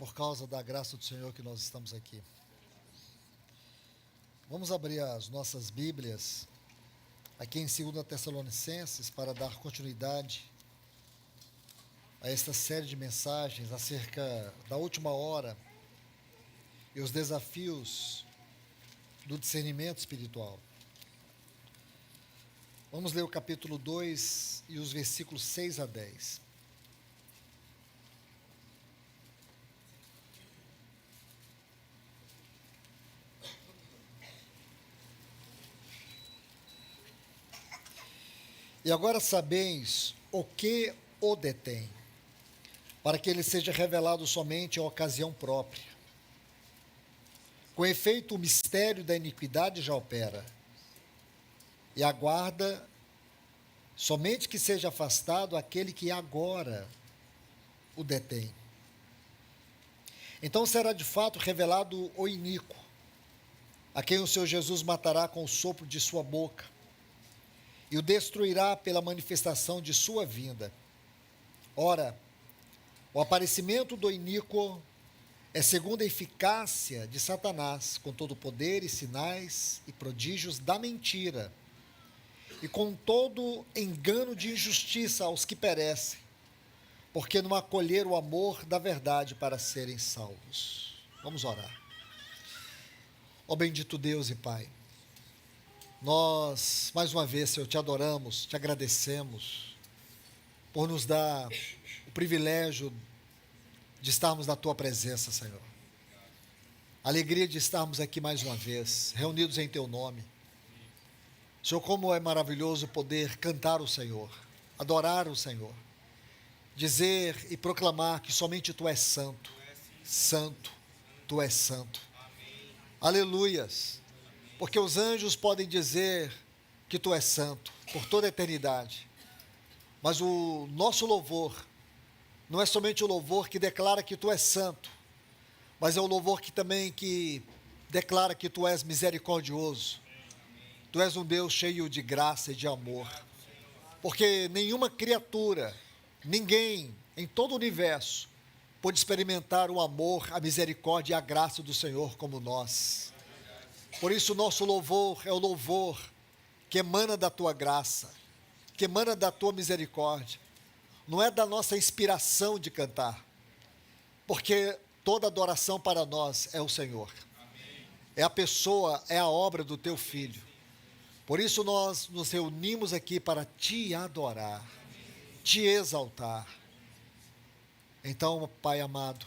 por causa da graça do Senhor que nós estamos aqui. Vamos abrir as nossas Bíblias aqui em 2 Tessalonicenses para dar continuidade a esta série de mensagens acerca da última hora e os desafios do discernimento espiritual. Vamos ler o capítulo 2 e os versículos 6 a 10. E agora sabeis o que o detém, para que ele seja revelado somente em ocasião própria. Com efeito, o mistério da iniquidade já opera, e aguarda somente que seja afastado aquele que agora o detém. Então será de fato revelado o iníquo, a quem o Senhor Jesus matará com o sopro de sua boca, e o destruirá pela manifestação de sua vinda. Ora, o aparecimento do iníquo é segundo a eficácia de Satanás, com todo poder e sinais e prodígios da mentira, e com todo engano de injustiça aos que perecem, porque não acolheram o amor da verdade para serem salvos. Vamos orar. Ó bendito Deus e Pai, nós, mais uma vez, Senhor, te adoramos, te agradecemos por nos dar o privilégio de estarmos na Tua presença, Senhor. A alegria de estarmos aqui mais uma vez, reunidos em Teu nome. Senhor, como é maravilhoso poder cantar o Senhor, adorar o Senhor, dizer e proclamar que somente Tu és santo, santo, Tu és santo. Aleluias. Porque os anjos podem dizer que Tu és santo por toda a eternidade, mas o nosso louvor não é somente o louvor que declara que Tu és santo, mas é o louvor que declara que Tu és misericordioso. Tu és um Deus cheio de graça e de amor, porque nenhuma criatura, ninguém em todo o universo pode experimentar o amor, a misericórdia e a graça do Senhor como nós. Por isso o nosso louvor é o louvor que emana da Tua graça, que emana da Tua misericórdia. Não é da nossa inspiração de cantar, porque toda adoração para nós é o Senhor. É a pessoa, é a obra do Teu Filho. Por isso nós nos reunimos aqui para Te adorar, Te exaltar. Então, Pai amado,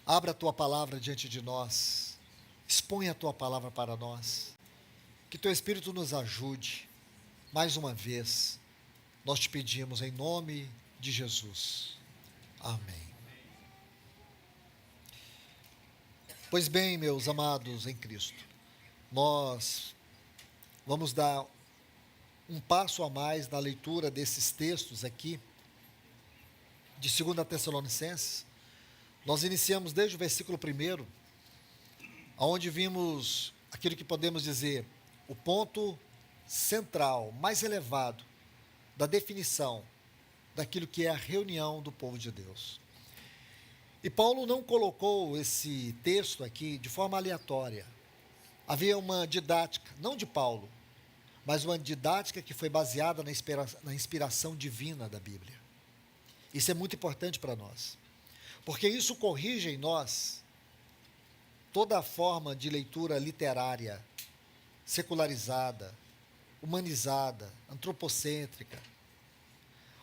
abra a Tua palavra diante de nós. Expõe a Tua palavra para nós, que Teu Espírito nos ajude, mais uma vez, nós Te pedimos em nome de Jesus, amém. Pois bem, meus amados em Cristo, nós vamos dar um passo a mais na leitura desses textos aqui, de 2 Tessalonicenses. Nós iniciamos desde o versículo 1, onde vimos aquilo que podemos dizer, o ponto central, mais elevado, da definição daquilo que é a reunião do povo de Deus. E Paulo não colocou esse texto aqui de forma aleatória. Havia uma didática, não de Paulo, mas uma didática que foi baseada na inspiração divina da Bíblia. Isso é muito importante para nós, porque isso corrige em nós toda a forma de leitura literária, secularizada, humanizada, antropocêntrica.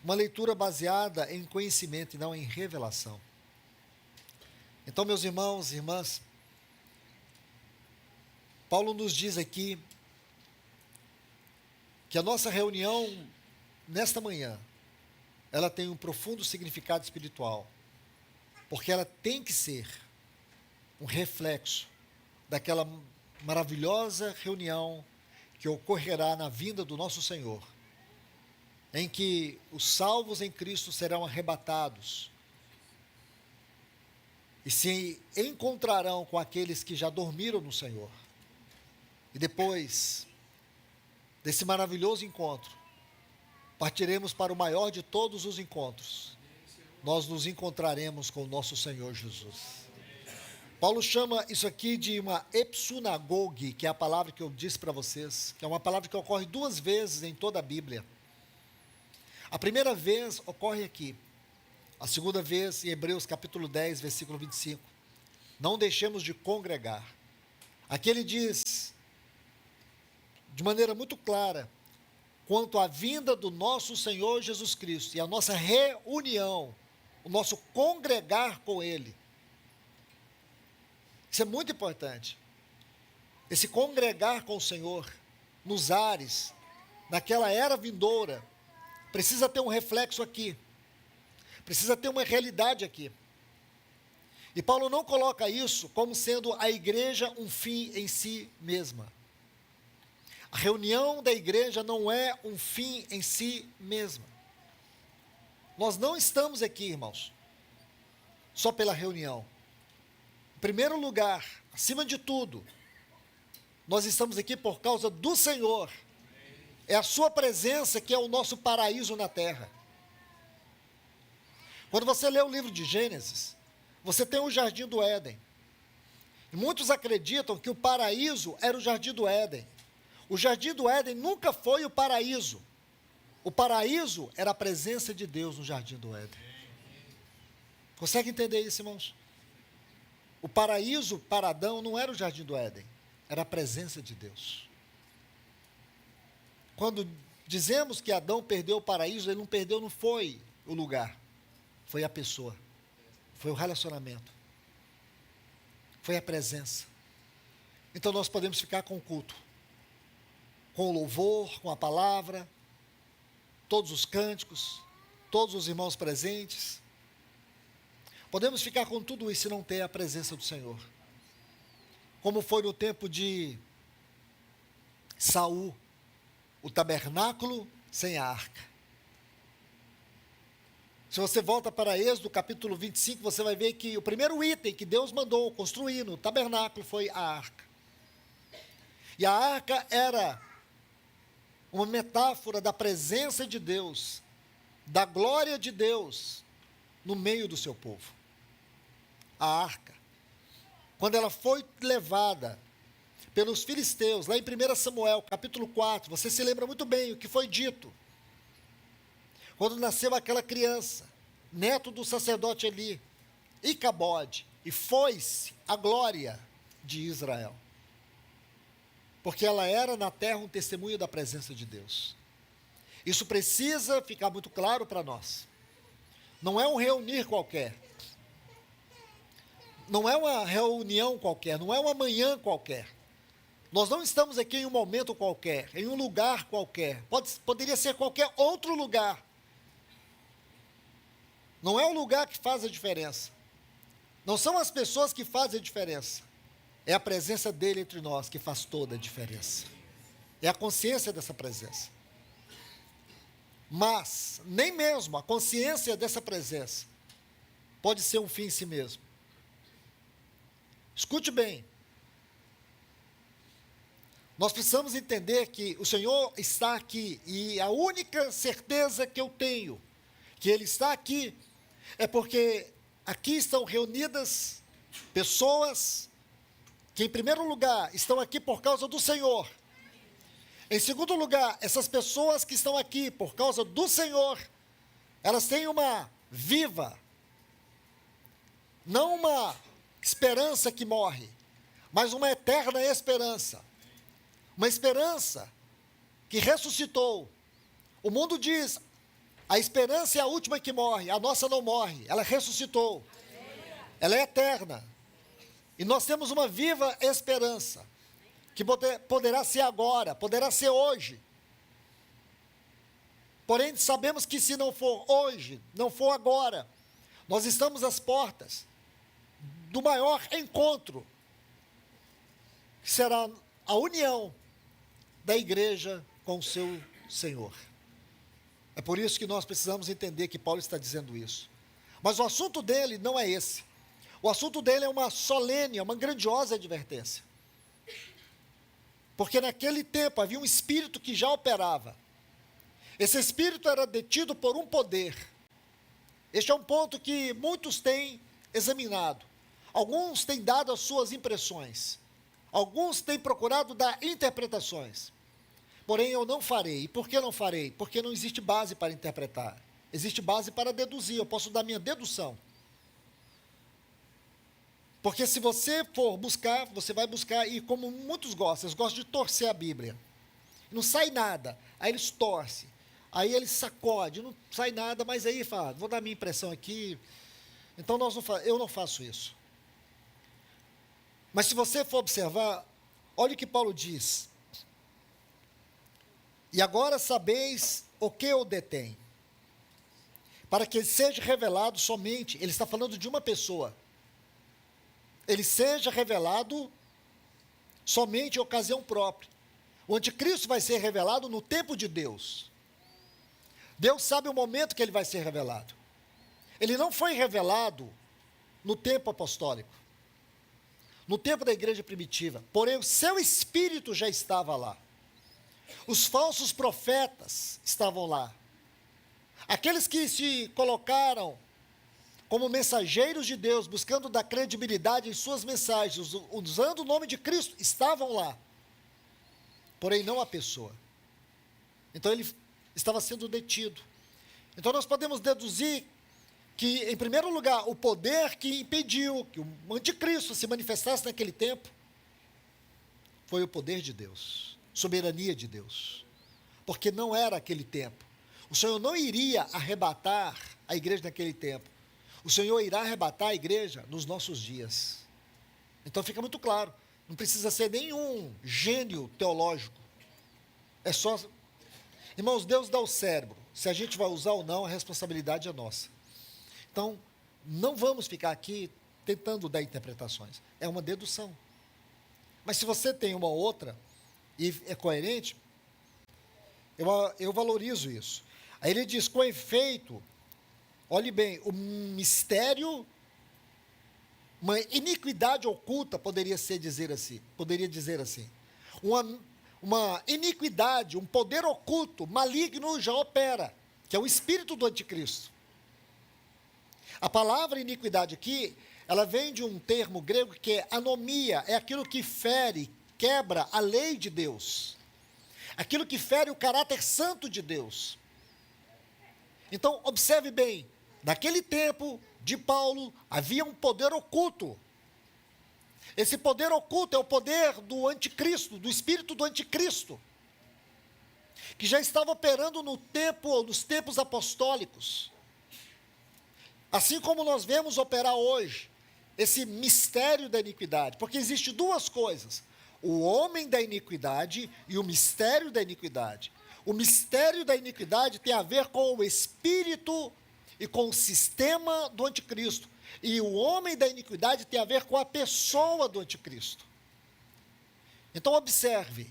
Uma leitura baseada em conhecimento e não em revelação. Então, meus irmãos e irmãs, Paulo nos diz aqui que a nossa reunião nesta manhã, ela tem um profundo significado espiritual, porque ela tem que ser um reflexo daquela maravilhosa reunião que ocorrerá na vinda do nosso Senhor, em que os salvos em Cristo serão arrebatados e se encontrarão com aqueles que já dormiram no Senhor. E depois desse maravilhoso encontro, partiremos para o maior de todos os encontros, nós nos encontraremos com o nosso Senhor Jesus. Paulo chama isso aqui de uma epsunagogue, que é a palavra que eu disse para vocês, que é uma palavra que ocorre 2 vezes em toda a Bíblia. A primeira vez ocorre aqui, a segunda vez em Hebreus capítulo 10, versículo 25. Não deixemos de congregar. Aqui ele diz, de maneira muito clara, quanto à vinda do nosso Senhor Jesus Cristo e a nossa reunião, o nosso congregar com Ele. Isso é muito importante. Esse congregar com o Senhor, nos ares, naquela era vindoura, precisa ter um reflexo aqui. Precisa ter uma realidade aqui. E Paulo não coloca isso como sendo a igreja um fim em si mesma. A reunião da igreja não é um fim em si mesma. Nós não estamos aqui, irmãos, só pela reunião. Em primeiro lugar, acima de tudo, nós estamos aqui por causa do Senhor. É a sua presença que é o nosso paraíso na terra. Quando você lê o livro de Gênesis, você tem o jardim do Éden. E muitos acreditam que o paraíso era o jardim do Éden. O jardim do Éden nunca foi o paraíso. O paraíso era a presença de Deus no jardim do Éden. Consegue entender isso, irmãos? O paraíso para Adão não era o jardim do Éden, era a presença de Deus. Quando dizemos que Adão perdeu o paraíso, ele não perdeu, não foi o lugar, foi a pessoa, foi o relacionamento, foi a presença. Então nós podemos ficar com o culto, com o louvor, com a palavra, todos os cânticos, todos os irmãos presentes. Podemos ficar com tudo isso e não ter a presença do Senhor. Como foi no tempo de Saul, o tabernáculo sem a arca. Se você volta para Êxodo, capítulo 25, você vai ver que o primeiro item que Deus mandou construir no tabernáculo foi a arca. E a arca era uma metáfora da presença de Deus, da glória de Deus no meio do seu povo. A arca, quando ela foi levada pelos filisteus, lá em 1 Samuel, capítulo 4, você se lembra muito bem o que foi dito. Quando nasceu aquela criança, neto do sacerdote Eli, Icabode, e foi-se a glória de Israel. Porque ela era na terra um testemunho da presença de Deus. Isso precisa ficar muito claro para nós. Não é um reunir qualquer. Não é uma reunião qualquer, não é uma manhã qualquer. Nós não estamos aqui em um momento qualquer, em um lugar qualquer. Poderia ser qualquer outro lugar. Não é o lugar que faz a diferença. Não são as pessoas que fazem a diferença. É a presença dele entre nós que faz toda a diferença. É a consciência dessa presença. Mas, nem mesmo a consciência dessa presença pode ser um fim em si mesmo. Escute bem. Nós precisamos entender que o Senhor está aqui e a única certeza que eu tenho que Ele está aqui é porque aqui estão reunidas pessoas que, em primeiro lugar, estão aqui por causa do Senhor. Em segundo lugar, essas pessoas que estão aqui por causa do Senhor, elas têm uma viva, não uma esperança que morre, mas uma eterna esperança. Uma esperança que ressuscitou. O mundo diz, a esperança é a última que morre, a nossa não morre, ela ressuscitou. Ela é eterna. E nós temos uma viva esperança, que poderá ser agora, poderá ser hoje. Porém, sabemos que se não for hoje, não for agora, nós estamos às portas do maior encontro, que será a união da igreja com o seu Senhor. É por isso que nós precisamos entender que Paulo está dizendo isso. Mas o assunto dele não é esse. O assunto dele é uma solene, uma grandiosa advertência. Porque naquele tempo havia um espírito que já operava. Esse espírito era detido por um poder. Este é um ponto que muitos têm examinado. Alguns têm dado as suas impressões. Alguns têm procurado dar interpretações. Porém, eu não farei. E por que não farei? Porque não existe base para interpretar. Existe base para deduzir. Eu posso dar minha dedução. Porque se você for buscar, você vai buscar, e como muitos gostam, eles gostam de torcer a Bíblia. Não sai nada. Aí eles torcem. Aí eles sacodem, não sai nada, mas aí fala, vou dar minha impressão aqui. Então eu não faço isso. Mas se você for observar, olha o que Paulo diz. E agora sabeis o que o detém, para que ele seja revelado somente, ele está falando de uma pessoa, ele seja revelado somente em ocasião própria. O anticristo vai ser revelado no tempo de Deus. Deus sabe o momento que ele vai ser revelado. Ele não foi revelado no tempo apostólico, no tempo da igreja primitiva, porém o seu espírito já estava lá. Os falsos profetas estavam lá. Aqueles que se colocaram como mensageiros de Deus, buscando dar credibilidade em suas mensagens, usando o nome de Cristo, estavam lá. Porém não a pessoa. Então ele estava sendo detido. Então nós podemos deduzir que, em primeiro lugar, o poder que impediu que o anticristo se manifestasse naquele tempo foi o poder de Deus, soberania de Deus, porque não era aquele tempo. O Senhor não iria arrebatar a igreja naquele tempo. O Senhor irá arrebatar a igreja nos nossos dias. Então fica muito claro, não precisa ser nenhum gênio teológico. É só... Irmãos, Deus dá o cérebro. Se a gente vai usar ou não, a responsabilidade é nossa. Então, não vamos ficar aqui tentando dar interpretações. É uma dedução. Mas se você tem uma outra e é coerente, eu valorizo isso. Aí ele diz, com efeito, olhe bem, o mistério, uma iniquidade oculta, poderia dizer assim. Uma iniquidade, um poder oculto, maligno já opera, que é o espírito do anticristo. A palavra iniquidade aqui, ela vem de um termo grego que é anomia, é aquilo que fere, quebra a lei de Deus. Aquilo que fere o caráter santo de Deus. Então, observe bem, naquele tempo de Paulo, havia um poder oculto. Esse poder oculto é o poder do anticristo, do espírito do anticristo, que já estava operando nos tempos apostólicos. Assim como nós vemos operar hoje, esse mistério da iniquidade, porque existe duas coisas, o homem da iniquidade e o mistério da iniquidade. O mistério da iniquidade tem a ver com o espírito e com o sistema do anticristo. E o homem da iniquidade tem a ver com a pessoa do anticristo. Então observe,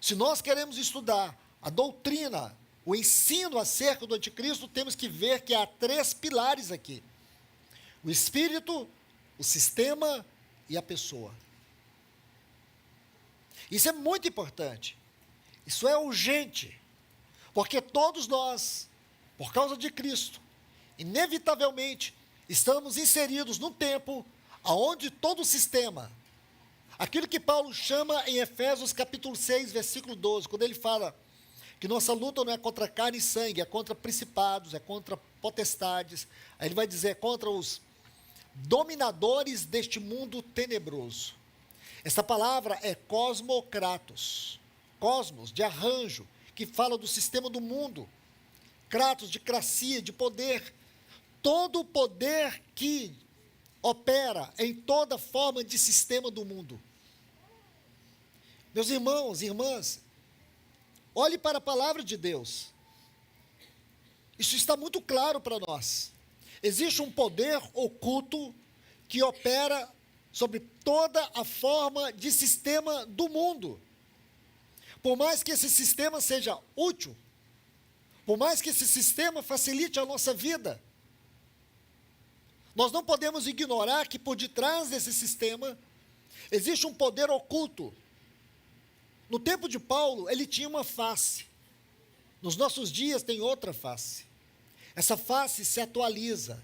se nós queremos estudar a doutrina, o ensino acerca do anticristo, temos que ver que há três pilares aqui: o espírito, o sistema e a pessoa. Isso é muito importante. Isso é urgente. Porque todos nós, por causa de Cristo, inevitavelmente, estamos inseridos num tempo onde todo o sistema, aquilo que Paulo chama em Efésios capítulo 6, versículo 12, quando ele fala que nossa luta não é contra carne e sangue, é contra principados, é contra potestades, aí ele vai dizer, é contra os dominadores deste mundo tenebroso. Essa palavra é cosmocratos, cosmos, de arranjo, que fala do sistema do mundo, kratos, de cracia, de poder, todo o poder que opera em toda forma de sistema do mundo. Meus irmãos e irmãs, olhe para a palavra de Deus. Isso está muito claro para nós. Existe um poder oculto que opera sobre toda a forma de sistema do mundo. Por mais que esse sistema seja útil, por mais que esse sistema facilite a nossa vida, nós não podemos ignorar que por detrás desse sistema existe um poder oculto. No tempo de Paulo, ele tinha uma face. Nos nossos dias tem outra face. Essa face se atualiza,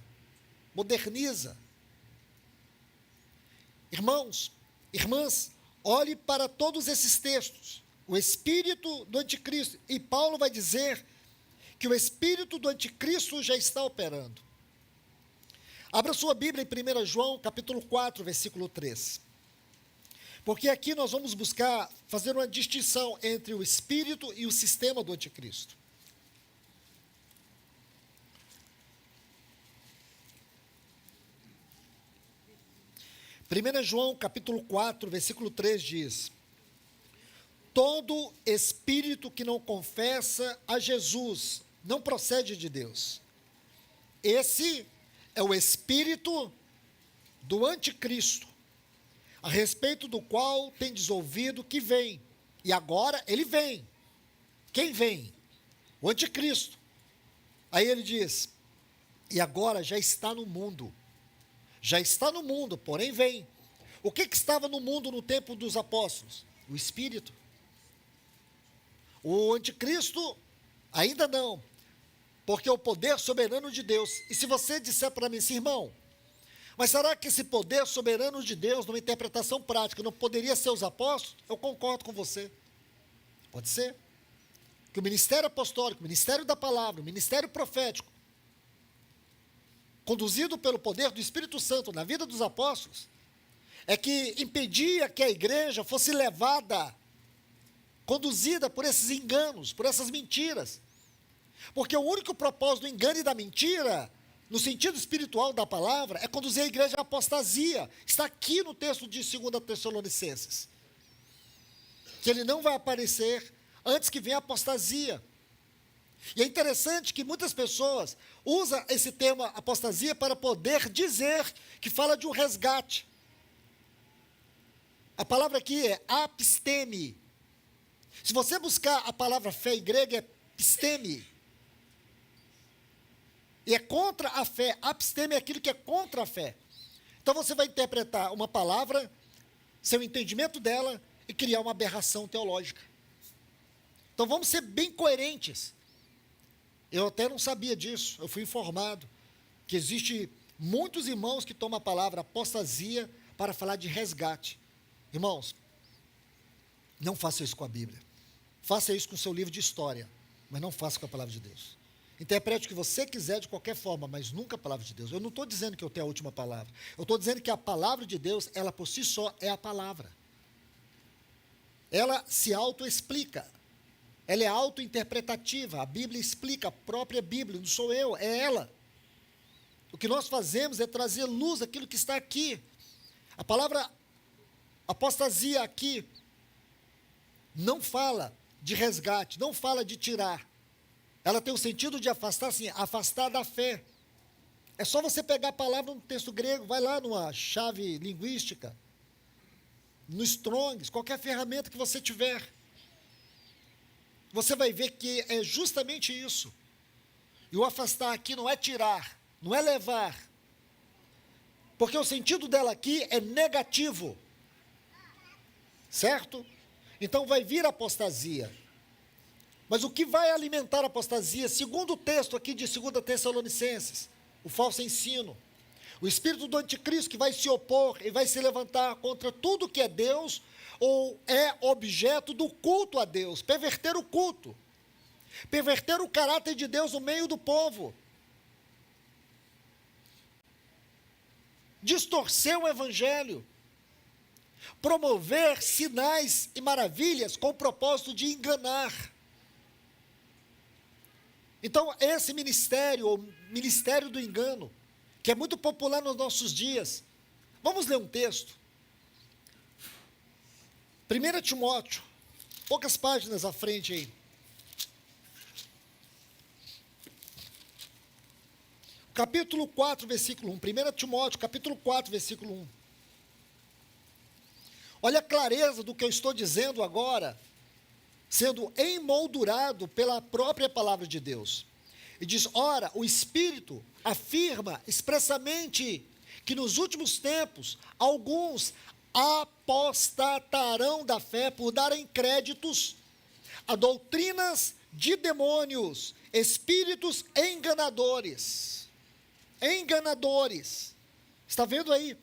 moderniza. Irmãos, irmãs, olhe para todos esses textos. O espírito do anticristo. E Paulo vai dizer que o espírito do anticristo já está operando. Abra sua Bíblia em 1 João, capítulo 4, versículo 3. Porque aqui nós vamos buscar fazer uma distinção entre o espírito e o sistema do anticristo. 1 João, capítulo 4, versículo 3 diz: todo espírito que não confessa a Jesus não procede de Deus. Esse é o espírito do anticristo, a respeito do qual tendes ouvido que vem, e agora ele vem. Quem vem? O anticristo. Aí ele diz, e agora já está no mundo. Já está no mundo, porém vem. O que estava no mundo no tempo dos apóstolos? O Espírito. O anticristo, ainda não, porque é o poder soberano de Deus. E se você disser para mim assim, irmão, mas será que esse poder soberano de Deus, numa interpretação prática, não poderia ser os apóstolos? Eu concordo com você. Pode ser. Que o ministério apostólico, o ministério da palavra, o ministério profético, conduzido pelo poder do Espírito Santo na vida dos apóstolos, é que impedia que a igreja fosse levada, conduzida por esses enganos, por essas mentiras. Porque o único propósito do engano e da mentira, no sentido espiritual da palavra, é conduzir a igreja à apostasia. Está aqui no texto de 2 Tessalonicenses. Que ele não vai aparecer antes que venha a apostasia. E é interessante que muitas pessoas usam esse termo apostasia para poder dizer que fala de um resgate. A palavra aqui é apisteme. Se você buscar a palavra fé em grego, é pisteme. E é contra a fé. Apisteme é aquilo que é contra a fé. Então você vai interpretar uma palavra, seu entendimento dela, e criar uma aberração teológica. Então vamos ser bem coerentes. Eu até não sabia disso, eu fui informado que existe muitos irmãos que tomam a palavra apostasia para falar de resgate. Irmãos, não faça isso com a Bíblia. Faça isso com o seu livro de história, mas não faça com a palavra de Deus. Interprete o que você quiser de qualquer forma, mas nunca a palavra de Deus. Eu não estou dizendo que eu tenho a última palavra. Eu estou dizendo que a palavra de Deus, ela por si só é a palavra. Ela se autoexplica. Ela é autointerpretativa. A Bíblia explica, a própria Bíblia, não sou eu, é ela. O que nós fazemos é trazer luz àquilo que está aqui. A palavra apostasia aqui não fala de resgate, não fala de tirar. Ela tem o sentido de afastar, assim, afastar da fé. É só você pegar a palavra no texto grego, vai lá numa chave linguística, no Strong's, qualquer ferramenta que você tiver. Você vai ver que é justamente isso. E o afastar aqui não é tirar, não é levar. Porque o sentido dela aqui é negativo. Certo? Então vai vir a apostasia. Mas o que vai alimentar a apostasia, segundo o texto aqui de 2 Tessalonicenses, o falso ensino, o espírito do anticristo que vai se opor e vai se levantar contra tudo que é Deus ou é objeto do culto a Deus, perverter o culto, perverter o caráter de Deus no meio do povo, distorcer o evangelho, promover sinais e maravilhas com o propósito de enganar. Então, esse ministério, o ministério do engano, que é muito popular nos nossos dias, vamos ler um texto. 1 Timóteo, poucas páginas à frente aí. Capítulo 4, versículo 1. 1 Timóteo, capítulo 4, versículo 1. Olha a clareza do que eu estou dizendo agora, sendo emoldurado pela própria palavra de Deus. E diz, ora, o Espírito afirma expressamente que nos últimos tempos, alguns apostatarão da fé por darem créditos a doutrinas de demônios, espíritos enganadores. Enganadores. Está vendo aí?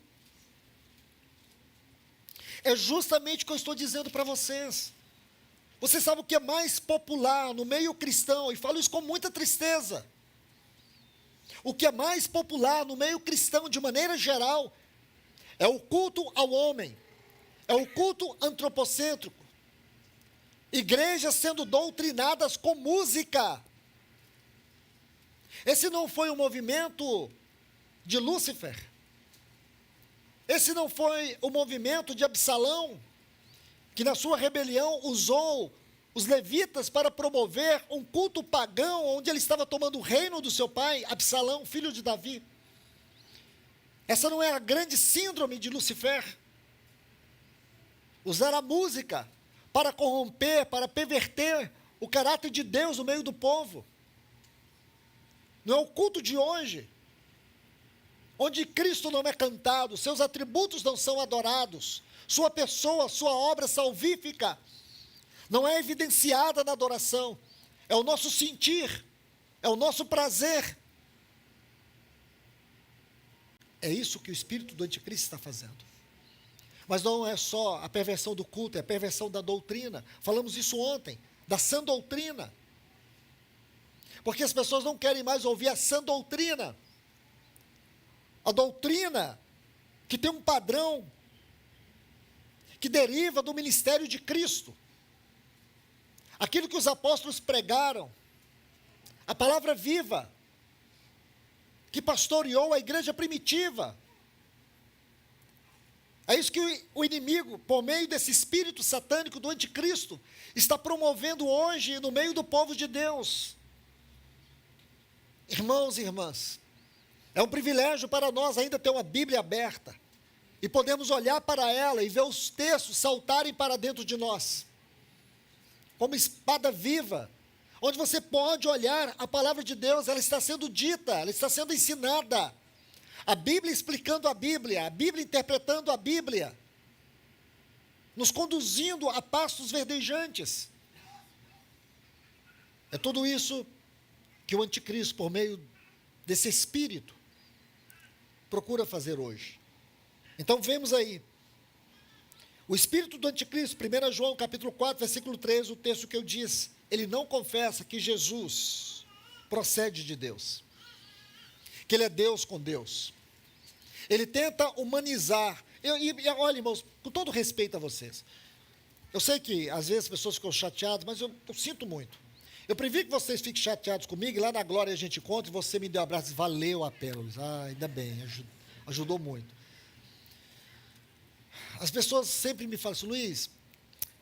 É justamente o que eu estou dizendo para vocês. Você sabe o que é mais popular no meio cristão, e falo isso com muita tristeza. O que é mais popular no meio cristão, de maneira geral, é o culto ao homem, é o culto antropocêntrico. Igrejas sendo doutrinadas com música. Esse não foi um movimento de Lúcifer. Esse não foi o movimento de Absalão, que na sua rebelião usou os levitas para promover um culto pagão, onde ele estava tomando o reino do seu pai, Absalão, filho de Davi. Essa não é a grande síndrome de Lúcifer? Usar a música para corromper, para perverter o caráter de Deus no meio do povo. Não é o culto de hoje, onde Cristo não é cantado, seus atributos não são adorados, sua pessoa, sua obra salvífica não é evidenciada na adoração, é o nosso sentir, é o nosso prazer. É isso que o espírito do anticristo está fazendo. Mas não é só a perversão do culto, é a perversão da doutrina. Falamos isso ontem, da sã doutrina. Porque as pessoas não querem mais ouvir a sã doutrina. A doutrina que tem um padrão que deriva do ministério de Cristo. Aquilo que os apóstolos pregaram, a palavra viva, que pastoreou a igreja primitiva. É isso que o inimigo, por meio desse espírito satânico do anticristo, está promovendo hoje no meio do povo de Deus. Irmãos e irmãs, é um privilégio para nós ainda ter uma Bíblia aberta e podemos olhar para ela e ver os textos saltarem para dentro de nós, como espada viva, onde você pode olhar a palavra de Deus, ela está sendo dita, ela está sendo ensinada. A Bíblia explicando a Bíblia interpretando a Bíblia, nos conduzindo a pastos verdejantes. É tudo isso que o anticristo, por meio desse espírito, procura fazer hoje. Então vemos aí, o espírito do anticristo, 1 João capítulo 4, versículo 3, o texto que eu disse, ele não confessa que Jesus procede de Deus, que ele é Deus com Deus. Ele tenta humanizar. Olha, irmãos, com todo respeito a vocês, eu sei que às vezes as pessoas ficam chateadas, mas eu sinto muito. Eu prefiro que vocês fiquem chateados comigo, e lá na glória a gente encontra, e você me deu um abraço, valeu a pena. Ainda bem, ajudou muito. As pessoas sempre me falam assim, Luiz,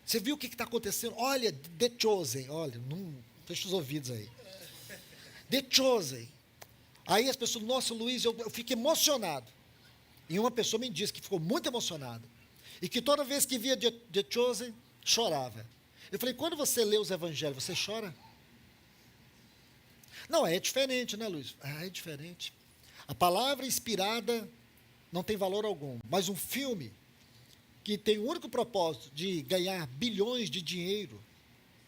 você viu o que está acontecendo? Olha, The Chosen, olha, não, fecha os ouvidos aí. The Chosen. Aí as pessoas, nossa, Luiz, eu fico emocionado. E uma pessoa me disse que ficou muito emocionada. E que toda vez que via The Chosen, chorava. Eu falei, quando você lê os evangelhos, você chora? Não, é diferente, né, Luiz? É diferente. A palavra inspirada não tem valor algum. Mas um filme que tem o único propósito de ganhar bilhões de dinheiro,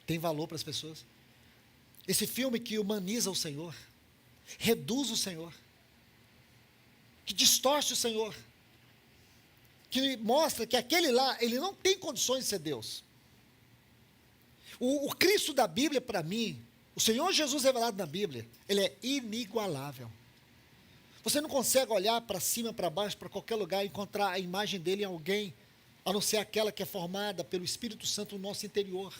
tem valor para as pessoas. Esse filme que humaniza o Senhor, reduz o Senhor, que distorce o Senhor, que mostra que aquele lá, ele não tem condições de ser Deus. O Cristo da Bíblia, para mim, o Senhor Jesus revelado na Bíblia, ele é inigualável. Você não consegue olhar para cima, para baixo, para qualquer lugar e encontrar a imagem dele em alguém, a não ser aquela que é formada pelo Espírito Santo no nosso interior.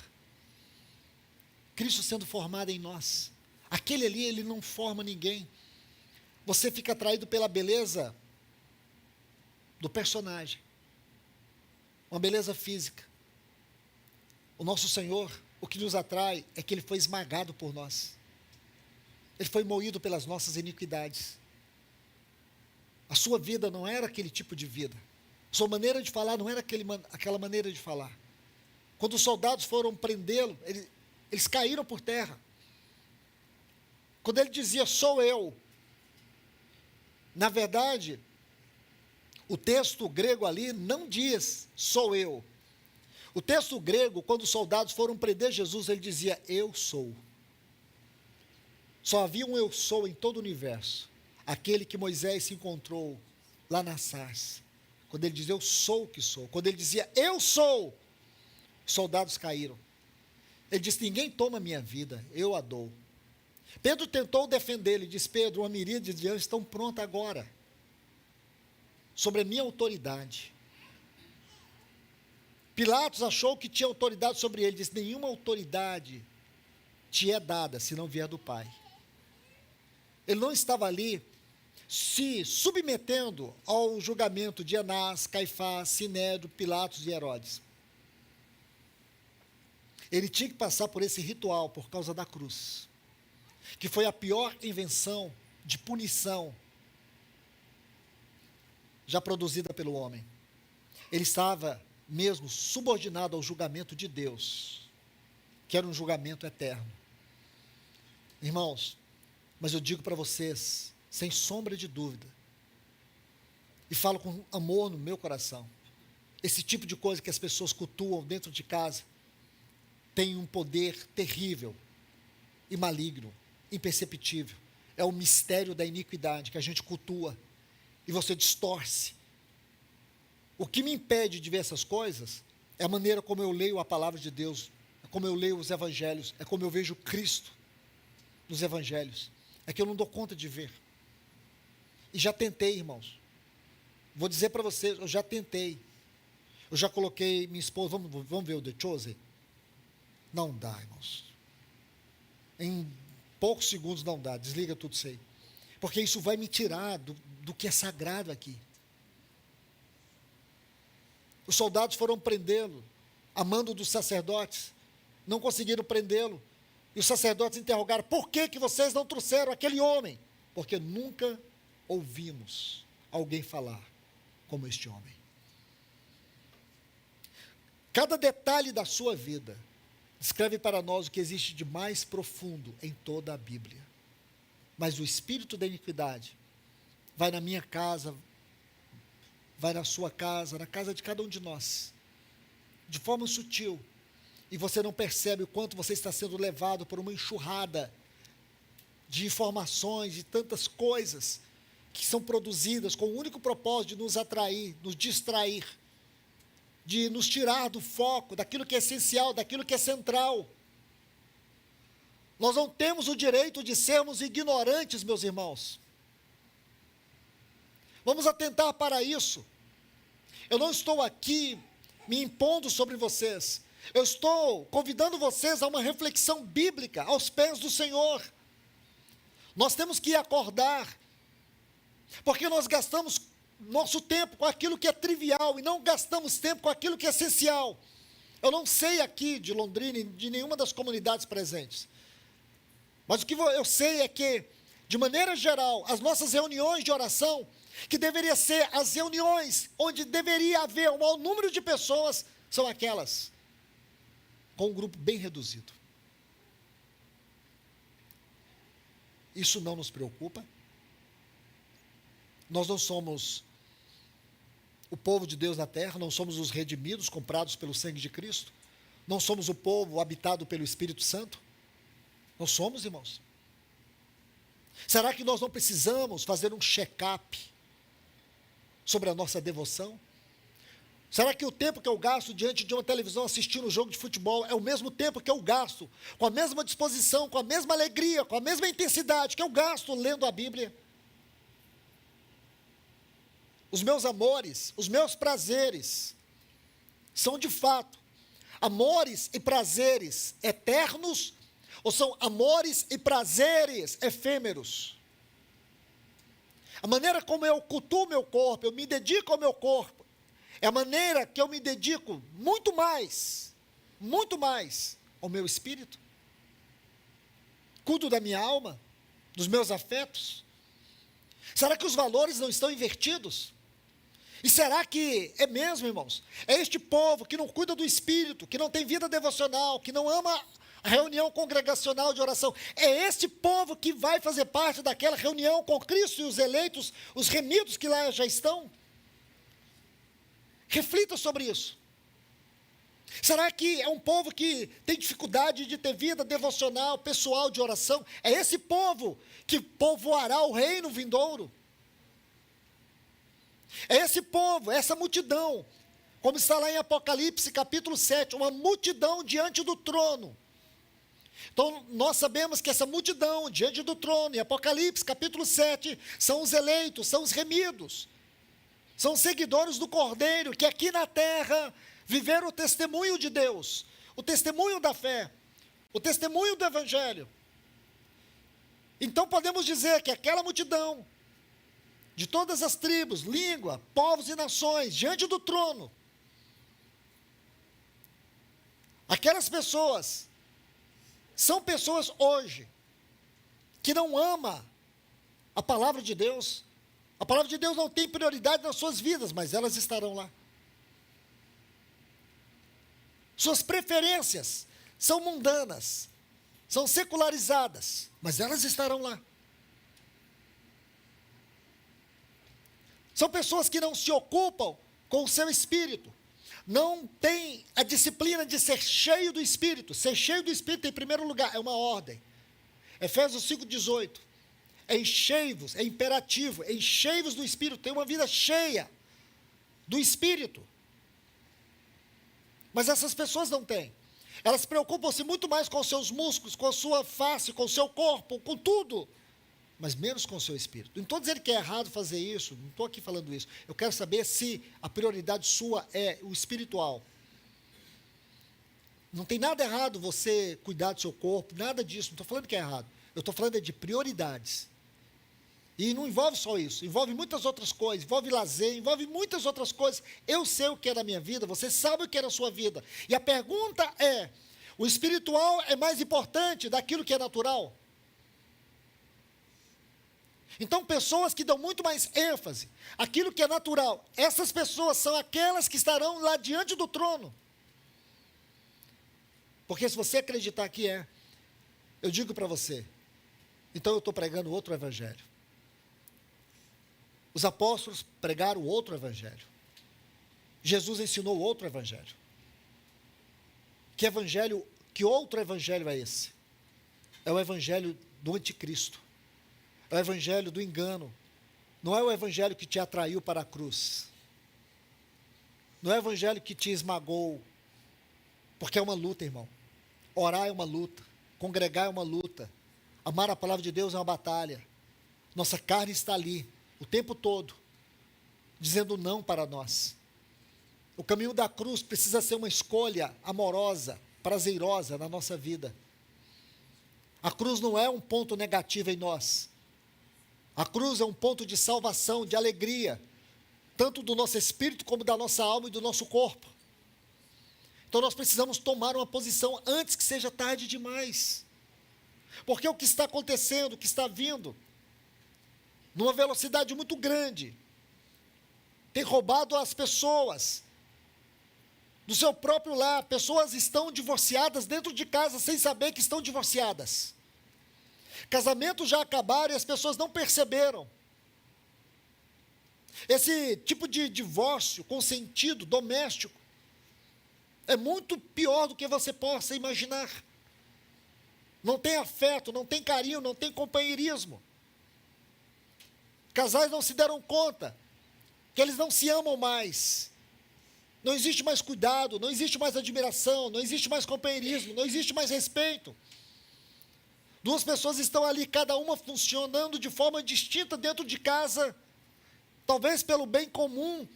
Cristo sendo formado em nós. Aquele ali, ele não forma ninguém. Você fica atraído pela beleza do personagem. Uma beleza física. O nosso Senhor, o que nos atrai é que ele foi esmagado por nós. Ele foi moído pelas nossas iniquidades. A sua vida não era aquele tipo de vida. A sua maneira de falar não era aquela maneira de falar. Quando os soldados foram prendê-lo, eles caíram por terra. Quando ele dizia, sou eu. Na verdade, o texto grego ali não diz, sou eu. O texto grego, quando os soldados foram prender Jesus, ele dizia, eu sou. Só havia um eu sou em todo o universo. Aquele que Moisés se encontrou lá na sarça. Quando ele dizia, eu sou o que sou. Quando ele dizia, eu sou, soldados caíram. Ele disse, ninguém toma a minha vida, eu a dou. Pedro tentou defender, ele disse, Pedro, uma miríade de anjos estão pronta agora, sobre a minha autoridade. Pilatos achou que tinha autoridade sobre ele, disse, nenhuma autoridade te é dada, se não vier do Pai. Ele não estava ali se submetendo ao julgamento de Anás, Caifás, Sinédrio, Pilatos e Herodes. Ele tinha que passar por esse ritual por causa da cruz, que foi a pior invenção de punição já produzida pelo homem. Ele estava mesmo subordinado ao julgamento de Deus, que era um julgamento eterno. Irmãos, mas eu digo para vocês, sem sombra de dúvida, e falo com amor no meu coração, esse tipo de coisa que as pessoas cultuam dentro de casa, tem um poder terrível e maligno, imperceptível. É o mistério da iniquidade que a gente cultua, e você distorce. O que me impede de ver essas coisas, é a maneira como eu leio a palavra de Deus, é como eu leio os evangelhos, é como eu vejo Cristo nos evangelhos, é que eu não dou conta de ver. E já tentei, irmãos, vou dizer para vocês, eu já tentei, eu já coloquei minha esposa, vamos ver o The Chosen? Não dá, irmãos, em poucos segundos não dá, desliga tudo isso aí, porque isso vai me tirar do que é sagrado aqui. Os soldados foram prendê-lo, a mando dos sacerdotes, não conseguiram prendê-lo, e os sacerdotes interrogaram, por que vocês não trouxeram aquele homem? Porque nunca ouvimos alguém falar como este homem. Cada detalhe da sua vida descreve para nós o que existe de mais profundo em toda a Bíblia. Mas o espírito da iniquidade vai na minha casa, vai na sua casa, na casa de cada um de nós, de forma sutil, e você não percebe o quanto você está sendo levado por uma enxurrada de informações, de tantas coisas que são produzidas com o único propósito de nos atrair, nos distrair, de nos tirar do foco, daquilo que é essencial, daquilo que é central. Nós não temos o direito de sermos ignorantes, meus irmãos. Vamos atentar para isso. Eu não estou aqui me impondo sobre vocês. Eu estou convidando vocês a uma reflexão bíblica aos pés do Senhor. Nós temos que acordar, porque nós gastamos nosso tempo com aquilo que é trivial e não gastamos tempo com aquilo que é essencial. Eu não sei aqui de Londrina, de nenhuma das comunidades presentes, mas o que eu sei é que, de maneira geral, as nossas reuniões de oração, que deveria ser as reuniões onde deveria haver um maior número de pessoas, são aquelas com um grupo bem reduzido. Isso não nos preocupa. Nós não somos o povo de Deus na terra, não somos os redimidos, comprados pelo sangue de Cristo, não somos o povo habitado pelo Espírito Santo. Não somos, irmãos. Será que nós não precisamos fazer um check-up sobre a nossa devoção? Será que o tempo que eu gasto diante de uma televisão assistindo um jogo de futebol é o mesmo tempo que eu gasto, com a mesma disposição, com a mesma alegria, com a mesma intensidade que eu gasto lendo a Bíblia? Os meus amores, os meus prazeres, são de fato amores e prazeres eternos, ou são amores e prazeres efêmeros? A maneira como eu cultuo meu corpo, eu me dedico ao meu corpo, é a maneira que eu me dedico muito mais ao meu espírito? Cuido da minha alma, dos meus afetos? Será que os valores não estão invertidos? E será que é mesmo, irmãos? É este povo que não cuida do espírito, que não tem vida devocional, que não ama a reunião congregacional de oração, é este povo que vai fazer parte daquela reunião com Cristo e os eleitos, os remidos que lá já estão? Reflita sobre isso. Será que é um povo que tem dificuldade de ter vida devocional, pessoal, de oração? É esse povo que povoará o reino vindouro? É esse povo, essa multidão, como está lá em Apocalipse capítulo 7, uma multidão diante do trono. Então, nós sabemos que essa multidão diante do trono, em Apocalipse capítulo 7, são os eleitos, são os remidos, são os seguidores do Cordeiro, que aqui na terra viveram o testemunho de Deus, o testemunho da fé, o testemunho do Evangelho. Então podemos dizer que aquela multidão, de todas as tribos, língua, povos e nações, diante do trono, aquelas pessoas, são pessoas hoje, que não amam a palavra de Deus. A palavra de Deus não tem prioridade nas suas vidas, mas elas estarão lá. Suas preferências são mundanas, são secularizadas, mas elas estarão lá. São pessoas que não se ocupam com o seu espírito, não têm a disciplina de ser cheio do Espírito. Ser cheio do Espírito, em primeiro lugar, é uma ordem. Efésios 5,18. Enchei-vos, é imperativo, enchei-vos do Espírito, tem uma vida cheia do Espírito. Mas essas pessoas não têm. Elas preocupam-se muito mais com os seus músculos, com a sua face, com o seu corpo, com tudo, mas menos com o seu espírito. Não estou dizendo que é errado fazer isso, não estou aqui falando isso. Eu quero saber se a prioridade sua é o espiritual. Não tem nada errado você cuidar do seu corpo, nada disso, não estou falando que é errado. Eu estou falando de prioridades. E não envolve só isso, envolve muitas outras coisas, envolve lazer, envolve muitas outras coisas. Eu sei o que é na minha vida, você sabe o que é na sua vida. E a pergunta é, o espiritual é mais importante daquilo que é natural? Então, pessoas que dão muito mais ênfase àquilo que é natural, essas pessoas são aquelas que estarão lá diante do trono. Porque se você acreditar que é, eu digo para você, então eu estou pregando outro evangelho. Os apóstolos pregaram outro evangelho. Jesus ensinou outro evangelho. Que outro evangelho é esse? É o evangelho do anticristo. É o evangelho do engano. Não é o evangelho que te atraiu para a cruz. Não é o evangelho que te esmagou. Porque é uma luta, irmão. Orar é uma luta. Congregar é uma luta. Amar a palavra de Deus é uma batalha. Nossa carne está ali o tempo todo, dizendo não para nós. O caminho da cruz precisa ser uma escolha amorosa, prazerosa na nossa vida. A cruz não é um ponto negativo em nós. A cruz é um ponto de salvação, de alegria, tanto do nosso espírito como da nossa alma e do nosso corpo. Então nós precisamos tomar uma posição antes que seja tarde demais. Porque o que está acontecendo, o que está vindo, numa velocidade muito grande, tem roubado as pessoas do seu próprio lar. Pessoas estão divorciadas dentro de casa sem saber que estão divorciadas. Casamentos já acabaram e as pessoas não perceberam. Esse tipo de divórcio consentido, doméstico, é muito pior do que você possa imaginar. Não tem afeto, não tem carinho, não tem companheirismo. Casais não se deram conta que eles não se amam mais. Não existe mais cuidado, não existe mais admiração, não existe mais companheirismo, não existe mais respeito. Duas pessoas estão ali, cada uma funcionando de forma distinta dentro de casa, talvez pelo bem comum,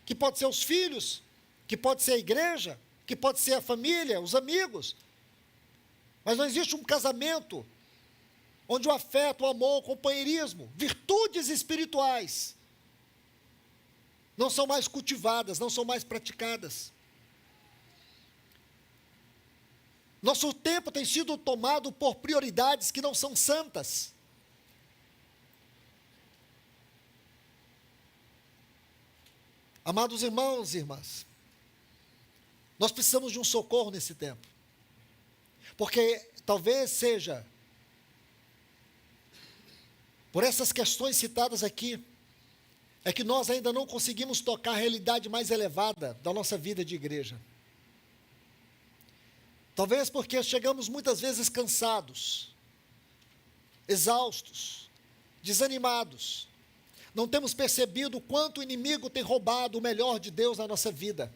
que pode ser os filhos, que pode ser a igreja, que pode ser a família, os amigos. Mas não existe um casamento onde o afeto, o amor, o companheirismo, virtudes espirituais, não são mais cultivadas, não são mais praticadas. Nosso tempo tem sido tomado por prioridades que não são santas. Amados irmãos e irmãs, nós precisamos de um socorro nesse tempo. Porque talvez seja por essas questões citadas aqui, é que nós ainda não conseguimos tocar a realidade mais elevada da nossa vida de igreja. Talvez porque chegamos muitas vezes cansados, exaustos, desanimados. Não temos percebido o quanto o inimigo tem roubado o melhor de Deus na nossa vida.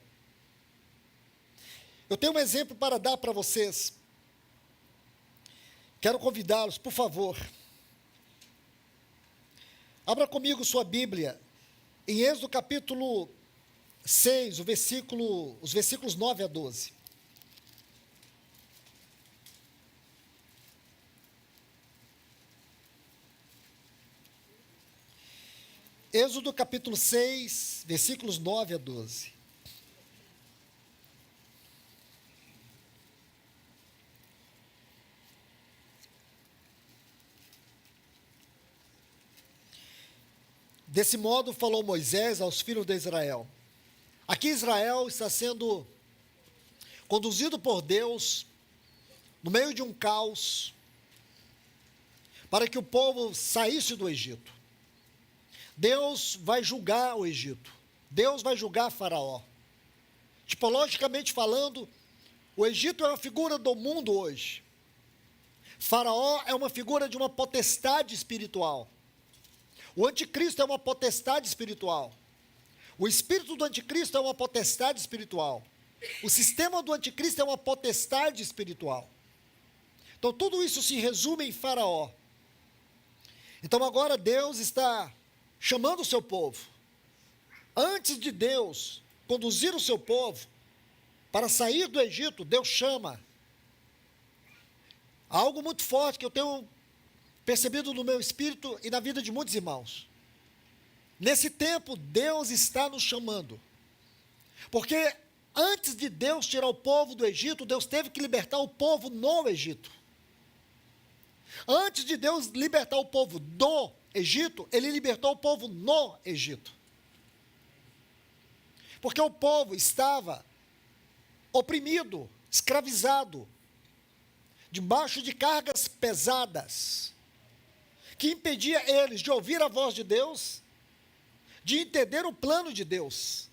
Eu tenho um exemplo para dar para vocês. Quero convidá-los, por favor. Abra comigo sua Bíblia, em Êxodo capítulo 6, os versículos 9 a 12. Êxodo capítulo 6, versículos 9 a 12. Desse modo falou Moisés aos filhos de Israel. Aqui Israel está sendo conduzido por Deus no meio de um caos para que o povo saísse do Egito. Deus vai julgar o Egito. Deus vai julgar Faraó. Tipologicamente falando, o Egito é uma figura do mundo hoje. Faraó é uma figura de uma potestade espiritual. O anticristo é uma potestade espiritual. O espírito do anticristo é uma potestade espiritual. O sistema do anticristo é uma potestade espiritual. Então tudo isso se resume em Faraó. Então agora Deus está chamando o seu povo. Antes de Deus conduzir o seu povo para sair do Egito, Deus chama. Algo muito forte que eu tenho percebido no meu espírito e na vida de muitos irmãos. Nesse tempo, Deus está nos chamando. Porque antes de Deus tirar o povo do Egito, Deus teve que libertar o povo no Egito. Antes de Deus libertar o povo do Egito, Ele libertou o povo no Egito. Porque o povo estava oprimido, escravizado, debaixo de cargas pesadas, que impedia eles de ouvir a voz de Deus, de entender o plano de Deus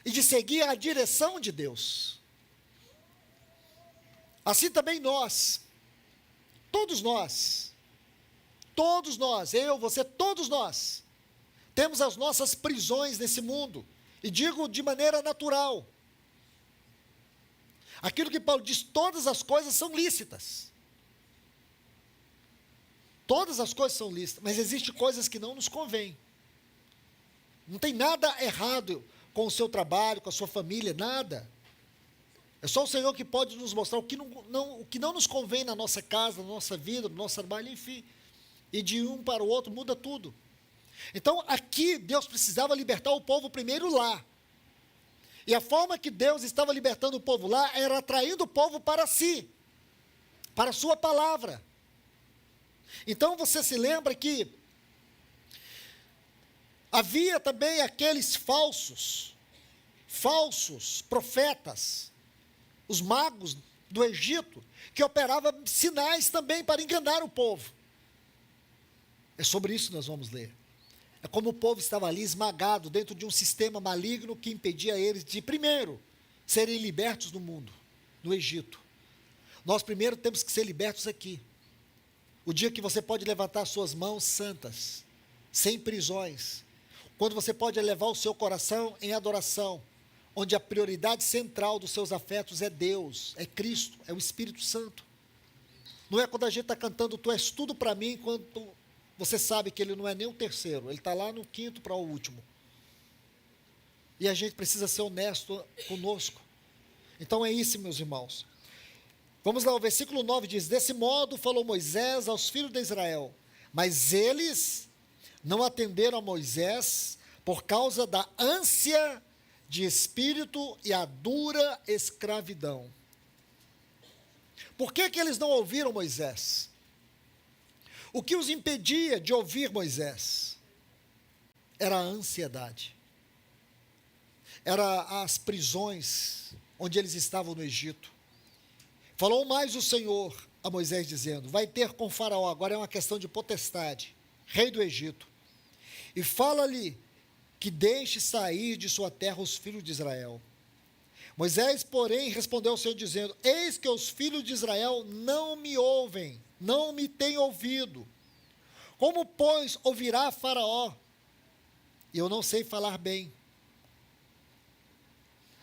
e de seguir a direção de Deus. Assim também nós, todos nós, eu, você, todos nós, temos as nossas prisões nesse mundo, e digo de maneira natural. Aquilo que Paulo diz, todas as coisas são lícitas. Todas as coisas são lícitas, mas existem coisas que não nos convêm. Não tem nada errado com o seu trabalho, com a sua família, nada. É só o Senhor que pode nos mostrar o que não nos convém na nossa casa, na nossa vida, no nosso trabalho, enfim. E de um para o outro muda tudo. Então, aqui, Deus precisava libertar o povo primeiro lá. E a forma que Deus estava libertando o povo lá era atraindo o povo para si, para a sua palavra. Então, você se lembra que havia também aqueles falsos profetas, os magos do Egito, que operavam sinais também para enganar o povo. É sobre isso que nós vamos ler. É como o povo estava ali esmagado dentro de um sistema maligno que impedia eles de, primeiro, serem libertos no mundo, no Egito. Nós primeiro temos que ser libertos aqui. O dia que você pode levantar suas mãos santas, sem prisões, quando você pode elevar o seu coração em adoração, onde a prioridade central dos seus afetos é Deus, é Cristo, é o Espírito Santo. Não é quando a gente está cantando, tu és tudo para mim, enquanto você sabe que ele não é nem o terceiro, ele está lá no quinto para o último. E a gente precisa ser honesto conosco. Então é isso, meus irmãos. Vamos lá, o versículo 9 diz, desse modo falou Moisés aos filhos de Israel, mas eles não atenderam a Moisés por causa da ânsia de espírito e a dura escravidão. Por que eles não ouviram Moisés? O que os impedia de ouvir Moisés? Era a ansiedade. Era as prisões onde eles estavam no Egito. Falou mais o Senhor a Moisés dizendo, vai ter com Faraó, agora é uma questão de potestade, rei do Egito, e fala-lhe que deixe sair de sua terra os filhos de Israel. Moisés, porém, respondeu ao Senhor, dizendo: eis que os filhos de Israel não me ouvem, não me têm ouvido. Como, pois, ouvirá Faraó? E eu não sei falar bem.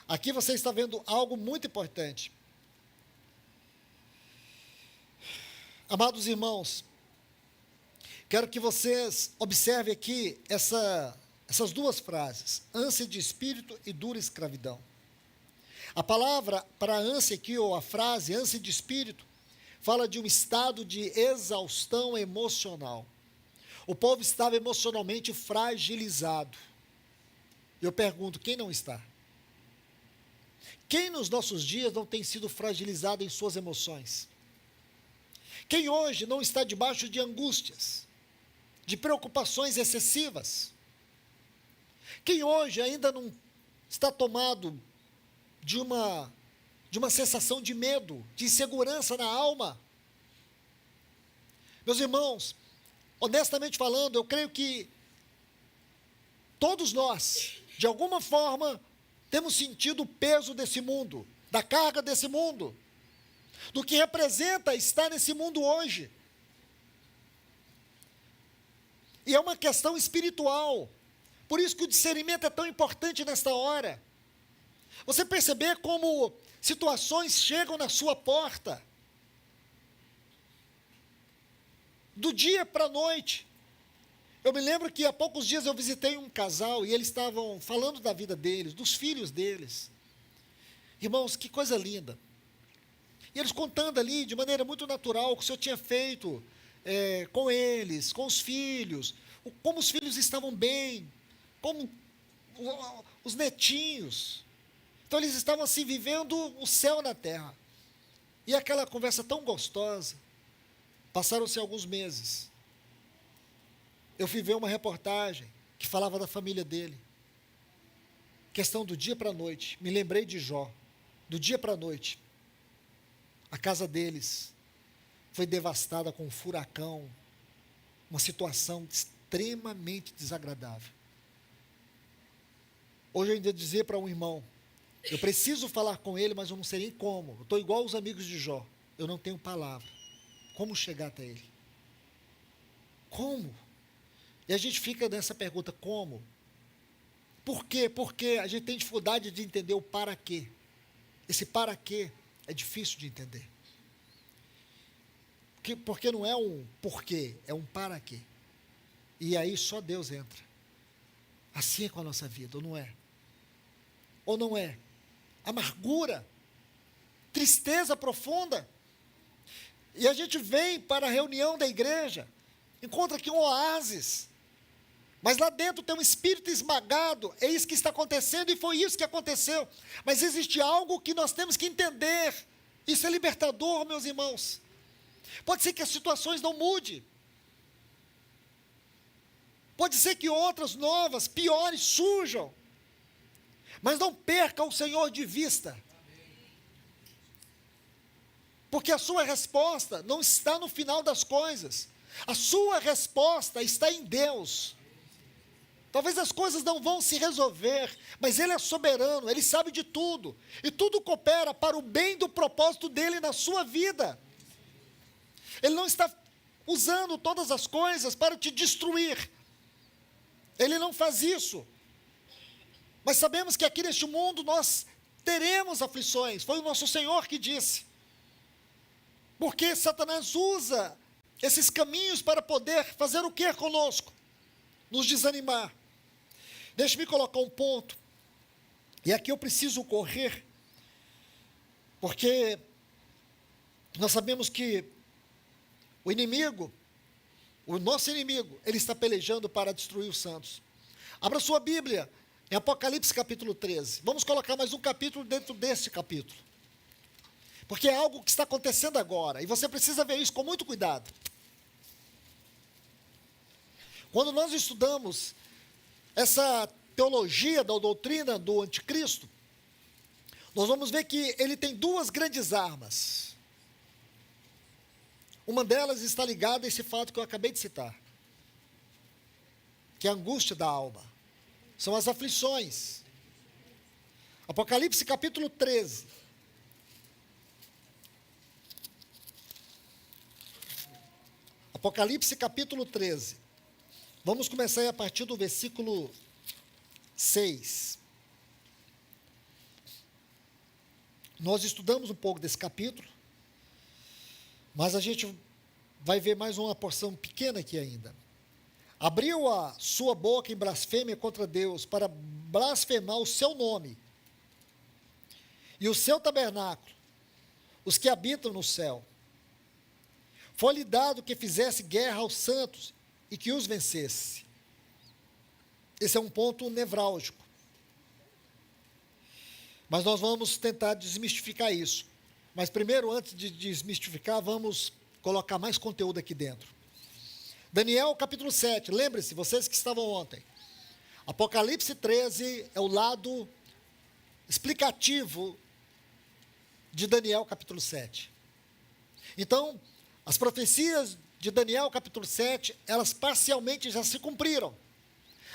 Aqui você está vendo algo muito importante. Amados irmãos, quero que vocês observem aqui essas duas frases: ânsia de espírito e dura escravidão. A palavra para ânsia aqui, ou a frase ânsia de espírito, fala de um estado de exaustão emocional. O povo estava emocionalmente fragilizado. Eu pergunto, quem não está? Quem nos nossos dias não tem sido fragilizado em suas emoções? Quem hoje não está debaixo de angústias, de preocupações excessivas? Quem hoje ainda não está tomado de uma sensação de medo, de insegurança na alma? Meus irmãos, honestamente falando, eu creio que todos nós, de alguma forma, temos sentido o peso desse mundo, da carga desse mundo, do que representa estar nesse mundo hoje. E é uma questão espiritual. Por isso que o discernimento é tão importante nesta hora. Você perceber como situações chegam na sua porta, do dia para a noite. Eu me lembro que há poucos dias eu visitei um casal e eles estavam falando da vida deles, dos filhos deles. Irmãos, que coisa linda. E eles contando ali, de maneira muito natural, o que o Senhor tinha feito com eles, com os filhos, como os filhos estavam bem, como os netinhos. Então eles estavam assim, vivendo o céu na terra. E aquela conversa tão gostosa. Passaram-se alguns meses. Eu fui ver uma reportagem que falava da família dele. Questão do dia para a noite. Me lembrei de Jó. Do dia para a noite. A casa deles foi devastada com um furacão. Uma situação extremamente desagradável. Hoje eu ainda dizer para um irmão: eu preciso falar com ele, mas eu não sei nem como. Eu estou igual os amigos de Jó. Eu não tenho palavra. Como chegar até ele? Como? E a gente fica nessa pergunta, como? Por quê? Porque a gente tem dificuldade de entender o para quê. Esse para quê é difícil de entender. Porque não é um porquê, é um para quê. E aí só Deus entra. Assim é com a nossa vida, ou não é? Ou não é? Amargura, tristeza profunda. E a gente vem para a reunião da igreja, encontra aqui um oásis, mas lá dentro tem um espírito esmagado. É isso que está acontecendo e foi isso que aconteceu. Mas existe algo que nós temos que entender. Isso é libertador, meus irmãos. Pode ser que as situações não mudem. Pode ser que outras novas, piores, surjam. Mas não perca o Senhor de vista. Porque a sua resposta não está no final das coisas. A sua resposta está em Deus. Talvez as coisas não vão se resolver, mas Ele é soberano, Ele sabe de tudo. E tudo coopera para o bem do propósito dEle na sua vida. Ele não está usando todas as coisas para te destruir. Ele não faz isso. Mas sabemos que aqui neste mundo nós teremos aflições. Foi o nosso Senhor que disse. Porque Satanás usa esses caminhos para poder fazer o que conosco? Nos desanimar. Deixe-me colocar um ponto. E aqui eu preciso correr. Porque nós sabemos que o inimigo, o nosso inimigo, ele está pelejando para destruir os santos. Abra sua Bíblia em Apocalipse capítulo 13. Vamos colocar mais um capítulo dentro desse capítulo. Porque é algo que está acontecendo agora. E você precisa ver isso com muito cuidado. Quando nós estudamos essa teologia da doutrina do anticristo, nós vamos ver que ele tem duas grandes armas. Uma delas está ligada a esse fato que eu acabei de citar, que é a angústia da alma. São as aflições. Apocalipse capítulo 13. Apocalipse capítulo 13. Vamos começar aí a partir do versículo 6. Nós estudamos um pouco desse capítulo, mas a gente vai ver mais uma porção pequena aqui ainda. Abriu a sua boca em blasfêmia contra Deus, para blasfemar o seu nome e o seu tabernáculo, os que habitam no céu. Foi-lhe dado que fizesse guerra aos santos e que os vencesse. Esse é um ponto nevrálgico. Mas nós vamos tentar desmistificar isso. Mas primeiro, antes de desmistificar, vamos colocar mais conteúdo aqui dentro. Daniel capítulo 7, lembre-se, vocês que estavam ontem. Apocalipse 13 é o lado explicativo de Daniel capítulo 7. Então, as profecias de Daniel capítulo 7, elas parcialmente já se cumpriram.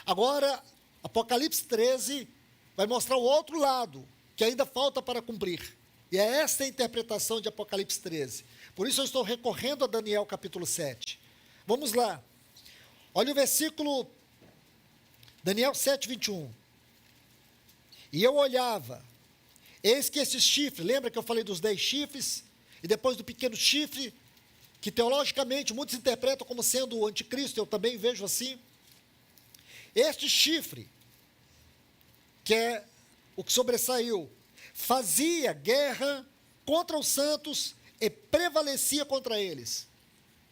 Agora, Apocalipse 13 vai mostrar o outro lado, que ainda falta para cumprir. E é esta a interpretação de Apocalipse 13. Por isso eu estou recorrendo a Daniel capítulo 7. Vamos lá. Olha o versículo, Daniel 7, 21. E eu olhava, eis que esse chifre, lembra que eu falei dos 10 chifres? E depois do pequeno chifre, que teologicamente muitos interpretam como sendo o anticristo, eu também vejo assim. Este chifre, que é o que sobressaiu, fazia guerra contra os santos e prevalecia contra eles.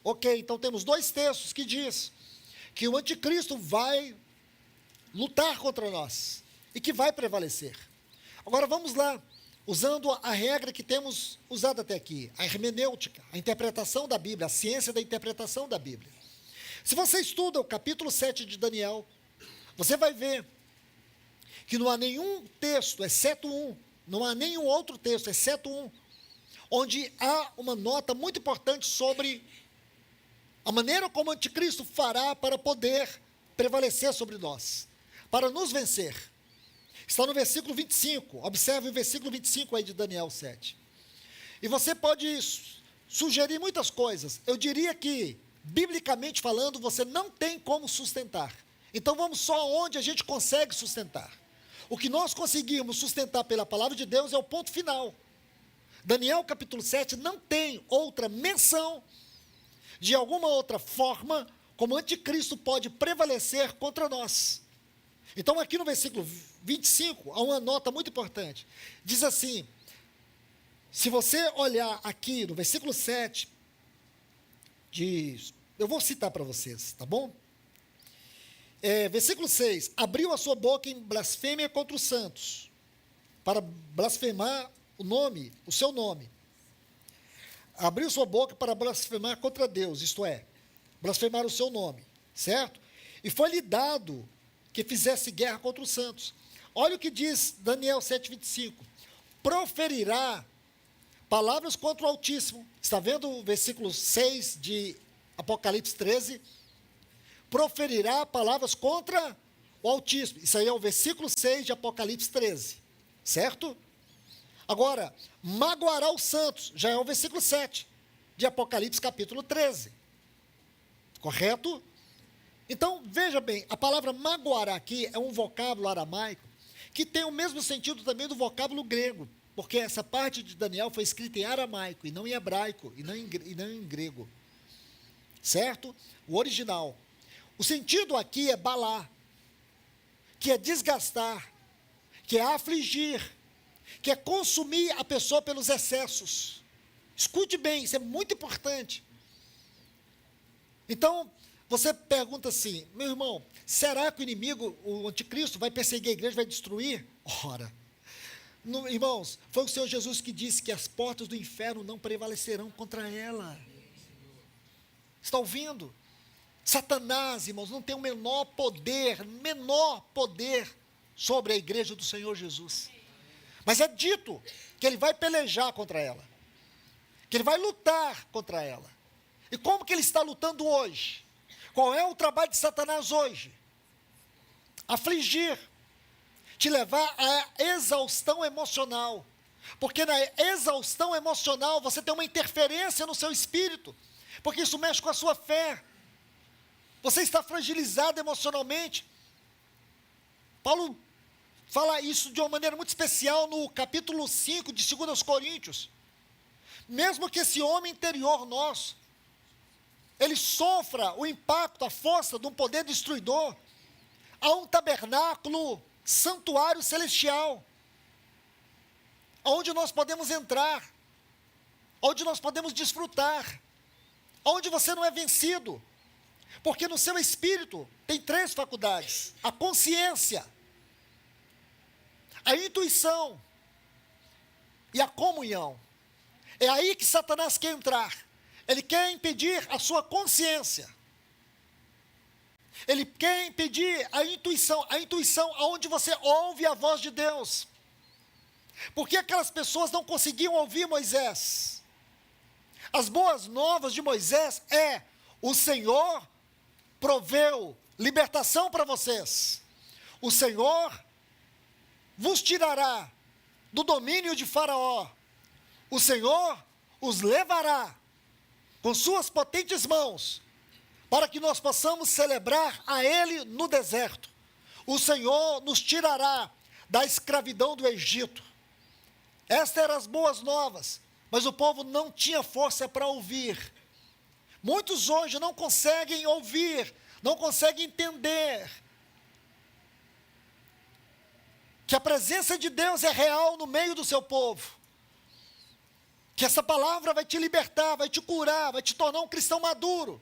Ok, então temos dois textos que diz que o anticristo vai lutar contra nós e que vai prevalecer. Agora vamos lá, usando a regra que temos usado até aqui, a hermenêutica, a interpretação da Bíblia, a ciência da interpretação da Bíblia. Se você estuda o capítulo 7 de Daniel, você vai ver que não há nenhum texto, exceto um, não há nenhum outro texto, exceto um, onde há uma nota muito importante sobre a maneira como o anticristo fará para poder prevalecer sobre nós, para nos vencer. Está no versículo 25, observe o versículo 25 aí de Daniel 7. E você pode sugerir muitas coisas. Eu diria que, biblicamente falando, você não tem como sustentar. Então vamos só onde a gente consegue sustentar. O que nós conseguimos sustentar pela palavra de Deus é o ponto final. Daniel capítulo 7 não tem outra menção de alguma outra forma como o anticristo pode prevalecer contra nós. Então aqui no versículo 25 há uma nota muito importante. Diz assim, se você olhar aqui no versículo 7, diz, eu vou citar para vocês, tá bom? Versículo 6, abriu a sua boca em blasfêmia contra os santos, para blasfemar o seu nome. Abriu sua boca para blasfemar contra Deus, isto é, blasfemar o seu nome, certo? E foi-lhe dado que fizesse guerra contra os santos. Olha o que diz Daniel 7,25. Proferirá palavras contra o Altíssimo. Está vendo o versículo 6 de Apocalipse 13? Proferirá palavras contra o Altíssimo. Isso aí é o versículo 6 de Apocalipse 13, certo? Agora, magoará os santos, já é o versículo 7 de Apocalipse capítulo 13. Correto? Então, veja bem, a palavra magoará aqui é um vocábulo aramaico que tem o mesmo sentido também do vocábulo grego, porque essa parte de Daniel foi escrita em aramaico, e não em hebraico, e não em grego. Certo? O original. O sentido aqui é balar, que é desgastar, que é afligir, que é consumir a pessoa pelos excessos. Escute bem, isso é muito importante. Então, você pergunta assim, meu irmão, será que o inimigo, o anticristo, vai perseguir a igreja, vai destruir? Ora, irmãos, foi o Senhor Jesus que disse que as portas do inferno não prevalecerão contra ela. Está ouvindo? Satanás, irmãos, não tem o menor poder sobre a igreja do Senhor Jesus. Mas é dito que ele vai pelejar contra ela, que ele vai lutar contra ela. E como que ele está lutando hoje? Qual é o trabalho de Satanás hoje? Afligir, te levar à exaustão emocional. Porque na exaustão emocional você tem uma interferência no seu espírito, porque isso mexe com a sua fé. Você está fragilizado emocionalmente. Paulo fala isso de uma maneira muito especial no capítulo 5 de 2 Coríntios. Mesmo que esse homem interior nosso, ele sofra o impacto, a força de um poder destruidor, há um tabernáculo, santuário celestial, onde nós podemos entrar, onde nós podemos desfrutar, onde você não é vencido, porque no seu espírito tem 3 faculdades: a consciência, a intuição e a comunhão. É aí que Satanás quer entrar. Ele quer impedir a sua consciência. Ele quer impedir a intuição aonde você ouve a voz de Deus. Porque aquelas pessoas não conseguiam ouvir Moisés. As boas novas de Moisés é: o Senhor proveu libertação para vocês. O Senhor vos tirará do domínio de Faraó. O Senhor os levará com suas potentes mãos, para que nós possamos celebrar a Ele no deserto. O Senhor nos tirará da escravidão do Egito. Estas eram as boas novas, mas o povo não tinha força para ouvir. Muitos hoje não conseguem ouvir, não conseguem entender que a presença de Deus é real no meio do seu povo. Que essa palavra vai te libertar, vai te curar, vai te tornar um cristão maduro.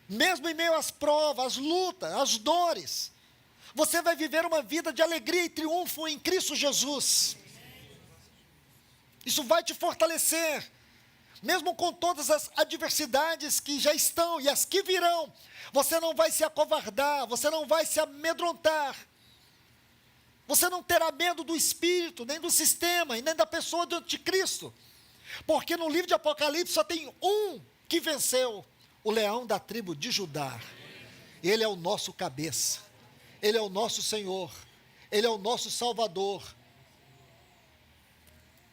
Mesmo em meio às provas, às lutas, às dores, você vai viver uma vida de alegria e triunfo em Cristo Jesus. Isso vai te fortalecer. Mesmo com todas as adversidades que já estão e as que virão, você não vai se acovardar, você não vai se amedrontar. Você não terá medo do espírito, nem do sistema, e nem da pessoa do anticristo. Porque no livro de Apocalipse só tem um que venceu: o leão da tribo de Judá. Ele é o nosso cabeça. Ele é o nosso Senhor. Ele é o nosso Salvador.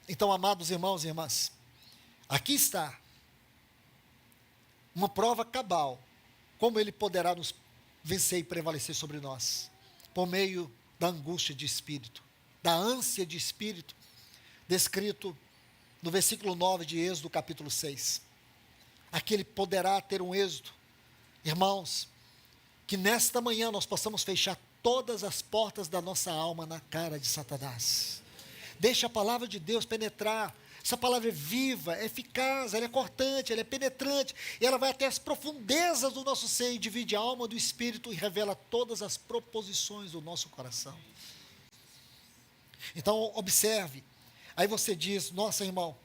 Então, amados irmãos e irmãs, aqui está uma prova cabal, como Ele poderá nos vencer e prevalecer sobre nós, por meio da angústia de espírito, da ânsia de espírito, descrito no versículo 9 de Êxodo, capítulo 6. Aqui Ele poderá ter um êxodo. Irmãos, que nesta manhã nós possamos fechar todas as portas da nossa alma na cara de Satanás. Deixa a palavra de Deus penetrar. Essa palavra é viva, é eficaz, ela é cortante, ela é penetrante, e ela vai até as profundezas do nosso ser e divide a alma do espírito e revela todas as proposições do nosso coração. Então, observe. Aí você diz: nossa, irmão,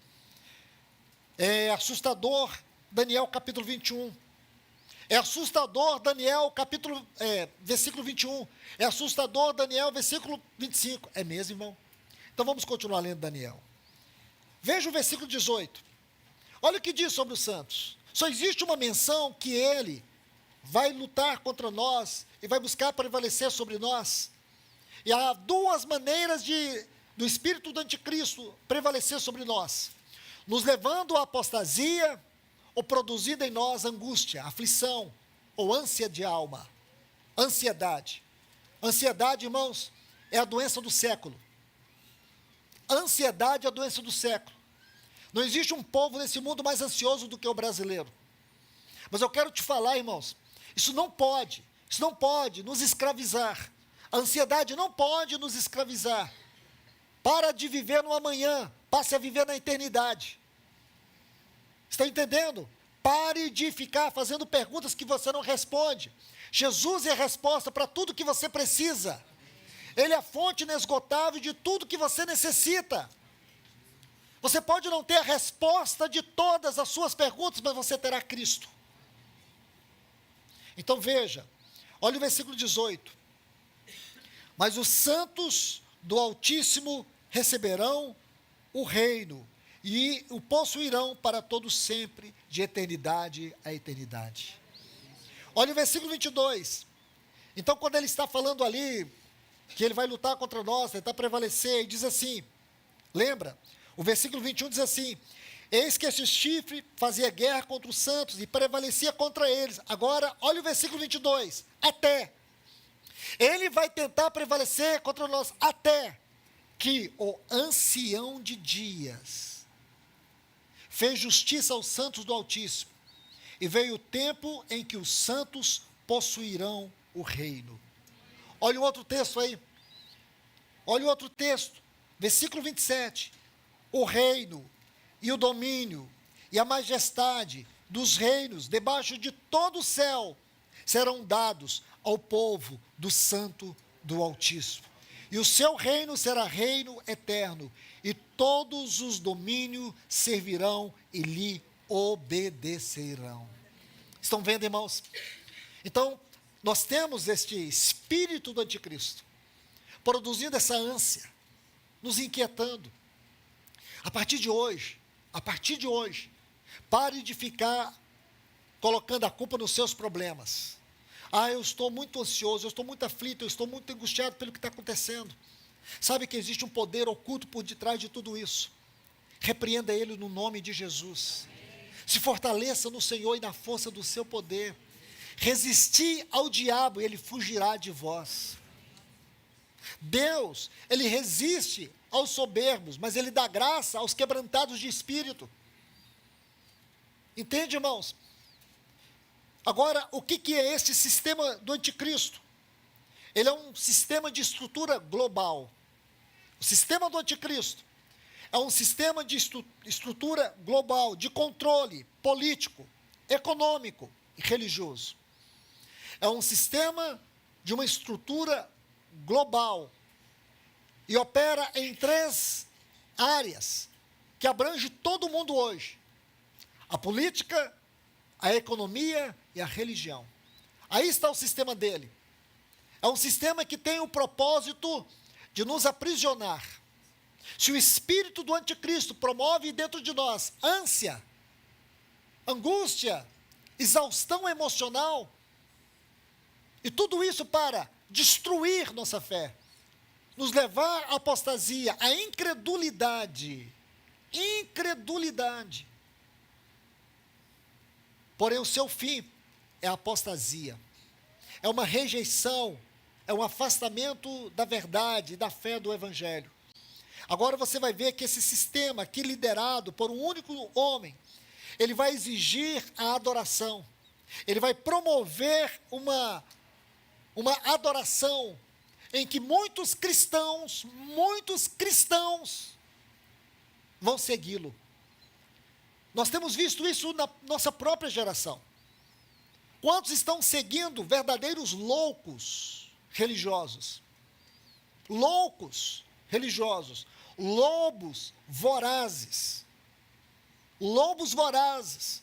é assustador Daniel capítulo 21. É assustador Daniel versículo 21. É assustador Daniel versículo 25. É mesmo, irmão? Então vamos continuar lendo Daniel. Veja o versículo 18. Olha o que diz sobre os santos. Só existe uma menção que ele vai lutar contra nós e vai buscar prevalecer sobre nós. E há 2 maneiras do espírito do anticristo prevalecer sobre nós: nos levando à apostasia, ou produzindo em nós angústia, aflição, ou ânsia de alma. Ansiedade. Ansiedade, irmãos, é a doença do século. Ansiedade é a doença do século. Não existe um povo nesse mundo mais ansioso do que o brasileiro. Mas eu quero te falar, irmãos, isso não pode nos escravizar. A ansiedade não pode nos escravizar. Para de viver no amanhã, passe a viver na eternidade. Está entendendo? Pare de ficar fazendo perguntas que você não responde. Jesus é a resposta para tudo que você precisa. Ele é a fonte inesgotável de tudo que você necessita. Você pode não ter a resposta de todas as suas perguntas, mas você terá Cristo. Então veja, olha o versículo 18. Mas os santos do Altíssimo receberão o reino e o possuirão para todo sempre, de eternidade a eternidade. Olha o versículo 22. Então, quando ele está falando ali que ele vai lutar contra nós, tentar prevalecer, e diz assim, lembra? O versículo 21 diz assim, eis que este chifre fazia guerra contra os santos e prevalecia contra eles. Agora, olha o versículo 22, até. Ele vai tentar prevalecer contra nós até que o ancião de dias fez justiça aos santos do Altíssimo, e veio o tempo em que os santos possuirão o reino. Olha o outro texto aí. Olha o outro texto. Versículo 27. O reino e o domínio e a majestade dos reinos debaixo de todo o céu serão dados ao povo do santo do Altíssimo. E o seu reino será reino eterno, e todos os domínios servirão e lhe obedecerão. Estão vendo, irmãos? Então, nós temos este espírito do anticristo, produzindo essa ânsia, nos inquietando. A partir de hoje, pare de ficar colocando a culpa nos seus problemas. Eu estou muito ansioso, eu estou muito aflito, eu estou muito angustiado pelo que está acontecendo. Sabe que existe um poder oculto por detrás de tudo isso. Repreenda ele no nome de Jesus. Se fortaleça no Senhor e na força do seu poder. Resistir ao diabo, ele fugirá de vós. Deus, ele resiste aos soberbos, mas ele dá graça aos quebrantados de espírito. Entende, irmãos? Agora, o que é esse sistema do anticristo? Ele é um sistema de estrutura global. O sistema do anticristo é um sistema de estrutura global, de controle político, econômico e religioso. É um sistema de uma estrutura global e opera em 3 áreas que abrange todo mundo hoje: a política, a economia e a religião. Aí está o sistema dele. É um sistema que tem o propósito de nos aprisionar. Se o espírito do anticristo promove dentro de nós ânsia, angústia, exaustão emocional, e tudo isso para destruir nossa fé, nos levar à apostasia, à incredulidade. Porém, o seu fim é a apostasia. É uma rejeição, é um afastamento da verdade, da fé do Evangelho. Agora você vai ver que esse sistema aqui, liderado por um único homem, ele vai exigir a adoração. Ele vai promover uma adoração em que muitos cristãos vão segui-lo. Nós temos visto isso na nossa própria geração. Quantos estão seguindo verdadeiros loucos religiosos? Loucos religiosos. Lobos vorazes. Lobos vorazes.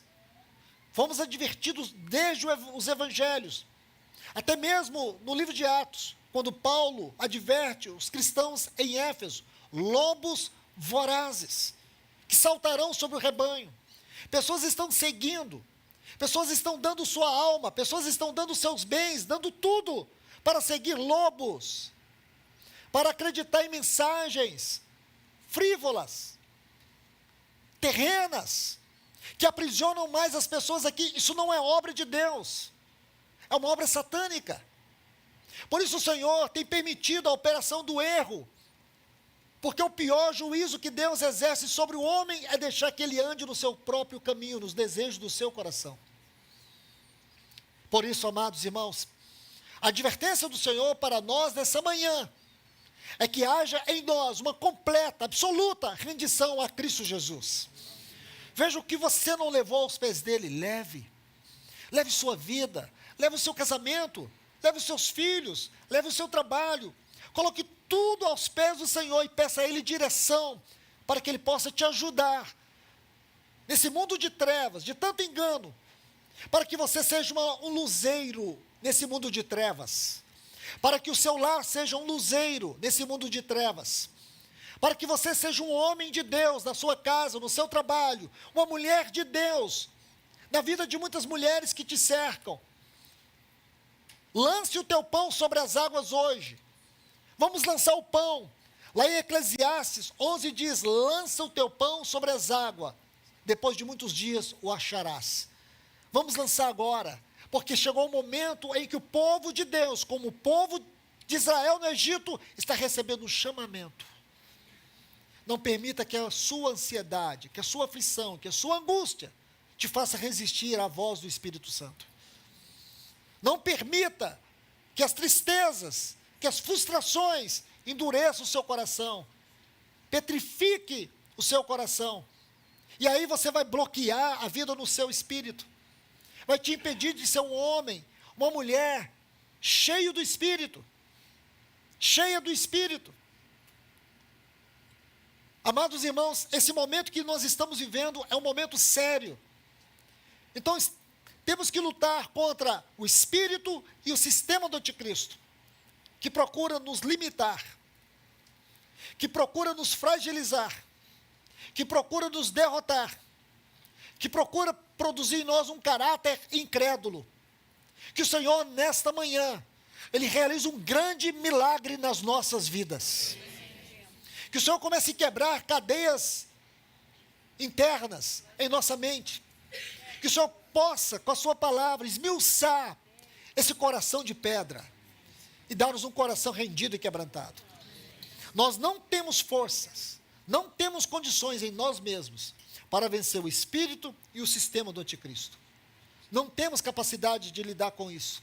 Fomos advertidos desde os evangelhos. Até mesmo no livro de Atos, quando Paulo adverte os cristãos em Éfeso, lobos vorazes, que saltarão sobre o rebanho. Pessoas estão seguindo, pessoas estão dando sua alma, pessoas estão dando seus bens, dando tudo para seguir lobos, para acreditar em mensagens frívolas, terrenas, que aprisionam mais as pessoas aqui. Isso não é obra de Deus, é uma obra satânica. Por isso o Senhor tem permitido a operação do erro, porque o pior juízo que Deus exerce sobre o homem é deixar que ele ande no seu próprio caminho, nos desejos do seu coração. Por isso, amados irmãos, a advertência do Senhor para nós nessa manhã é que haja em nós uma completa, absoluta rendição a Cristo Jesus. Veja o que você não levou aos pés dele, leve sua vida, leve o seu casamento, leve os seus filhos, leve o seu trabalho, coloque tudo aos pés do Senhor e peça a Ele direção, para que Ele possa te ajudar, nesse mundo de trevas, de tanto engano, para que você seja um luzeiro nesse mundo de trevas, para que o seu lar seja um luzeiro nesse mundo de trevas, para que você seja um homem de Deus na sua casa, no seu trabalho, uma mulher de Deus, na vida de muitas mulheres que te cercam. Lance o teu pão sobre as águas hoje, Vamos lançar o pão. Lá em Eclesiastes 11 diz: lança o teu pão sobre as águas, depois de muitos dias o acharás. Vamos lançar agora, porque chegou o momento em que o povo de Deus, como o povo de Israel no Egito, está recebendo um chamamento. Não permita que a sua ansiedade, que a sua aflição, que a sua angústia te faça resistir à voz do Espírito Santo. Não permita que as tristezas, que as frustrações endureçam o seu coração, petrifique o seu coração, e aí você vai bloquear a vida no seu espírito, vai te impedir de ser um homem, uma mulher, cheio do Espírito, cheia do Espírito. Amados irmãos, esse momento que nós estamos vivendo é um momento sério. Então, temos que lutar contra o espírito e o sistema do anticristo, que procura nos limitar, que procura nos fragilizar, que procura nos derrotar, que procura produzir em nós um caráter incrédulo. Que o Senhor, nesta manhã, Ele realiza um grande milagre nas nossas vidas. Que o Senhor comece a quebrar cadeias internas em nossa mente. Que o Senhor possa, com a sua palavra, esmiuçar esse coração de pedra e dar-nos um coração rendido e quebrantado. Nós não temos forças, não temos condições em nós mesmos para vencer o espírito e o sistema do anticristo. Não temos capacidade de lidar com isso.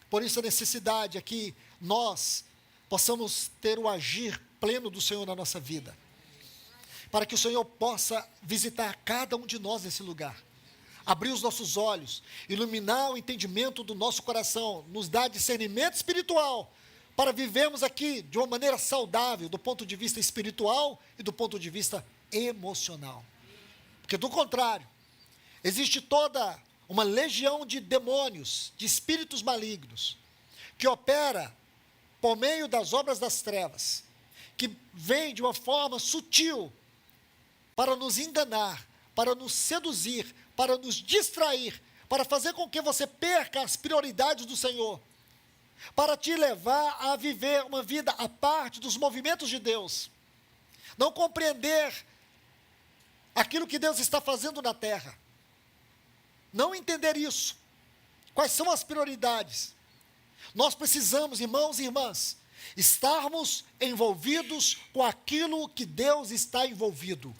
Por isso a necessidade é que nós possamos ter o agir pleno do Senhor na nossa vida, para que o Senhor possa visitar cada um de nós nesse lugar, abrir os nossos olhos, iluminar o entendimento do nosso coração, nos dar discernimento espiritual, para vivermos aqui de uma maneira saudável, do ponto de vista espiritual e do ponto de vista emocional. Porque do contrário, existe toda uma legião de demônios, de espíritos malignos, que opera por meio das obras das trevas, que vem de uma forma sutil para nos enganar, para nos seduzir, para nos distrair, para fazer com que você perca as prioridades do Senhor, para te levar a viver uma vida à parte dos movimentos de Deus, não compreender aquilo que Deus está fazendo na terra, não entender isso, quais são as prioridades. Nós precisamos, irmãos e irmãs, estarmos envolvidos com aquilo que Deus está envolvido.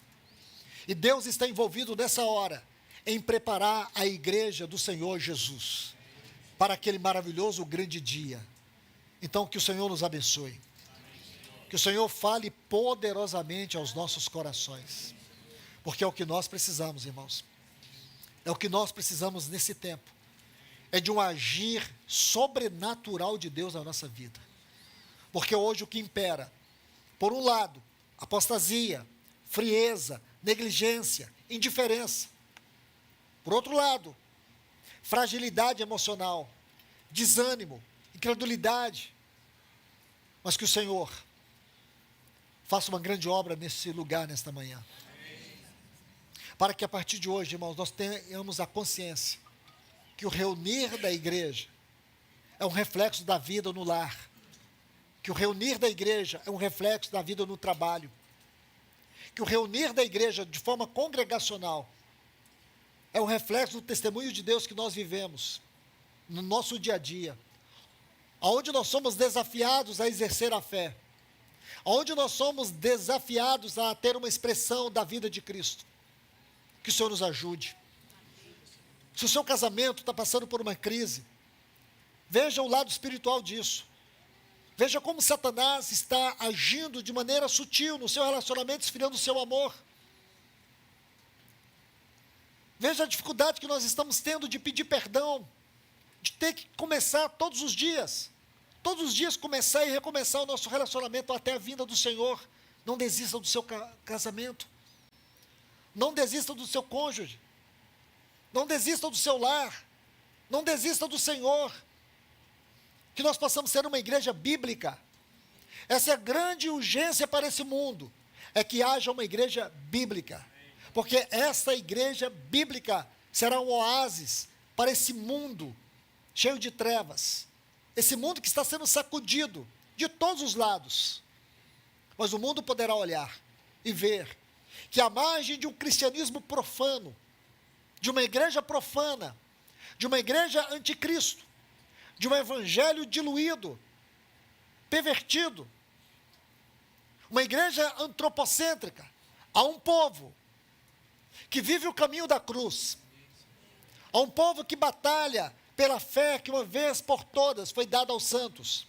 E Deus está envolvido nessa hora em preparar a igreja do Senhor Jesus para aquele maravilhoso grande dia. Então, que o Senhor nos abençoe. Que o Senhor fale poderosamente aos nossos corações. Porque é o que nós precisamos, irmãos. É o que nós precisamos nesse tempo. É de um agir sobrenatural de Deus na nossa vida. Porque hoje o que impera, por um lado, apostasia, frieza, negligência, indiferença. Por outro lado, fragilidade emocional, desânimo, incredulidade. Mas que o Senhor faça uma grande obra nesse lugar, nesta manhã. Para que a partir de hoje, irmãos, nós tenhamos a consciência que o reunir da igreja é um reflexo da vida no lar. Que o reunir da igreja é um reflexo da vida no trabalho. Que o reunir da igreja de forma congregacional é um reflexo do testemunho de Deus que nós vivemos no nosso dia a dia, onde nós somos desafiados a exercer a fé, onde nós somos desafiados a ter uma expressão da vida de Cristo. Que o Senhor nos ajude. Se o seu casamento está passando por uma crise, veja o lado espiritual disso. Veja como Satanás está agindo de maneira sutil no seu relacionamento, esfriando o seu amor. Veja a dificuldade que nós estamos tendo de pedir perdão, de ter que começar todos os dias começar e recomeçar o nosso relacionamento até a vinda do Senhor. Não desista do seu casamento, não desista do seu cônjuge, não desista do seu lar, não desista do Senhor. Que nós possamos ser uma igreja bíblica. Essa é a grande urgência para esse mundo, é que haja uma igreja bíblica, porque essa igreja bíblica será um oásis para esse mundo cheio de trevas, esse mundo que está sendo sacudido de todos os lados. Mas o mundo poderá olhar e ver que à margem de um cristianismo profano, de uma igreja profana, de uma igreja anticristo, de um evangelho diluído, pervertido, uma igreja antropocêntrica, há um povo que vive o caminho da cruz, há um povo que batalha pela fé que uma vez por todas foi dada aos santos,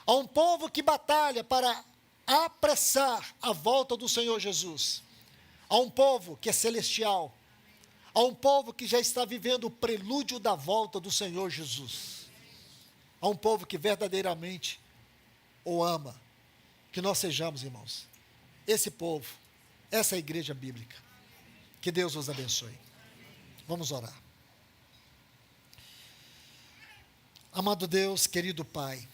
há um povo que batalha para apressar a volta do Senhor Jesus, há um povo que é celestial, há um povo que já está vivendo o prelúdio da volta do Senhor Jesus, há um povo que verdadeiramente o ama. Que nós sejamos, irmãos, esse povo, essa igreja bíblica. Que Deus os abençoe. Vamos orar. Amado Deus, querido Pai,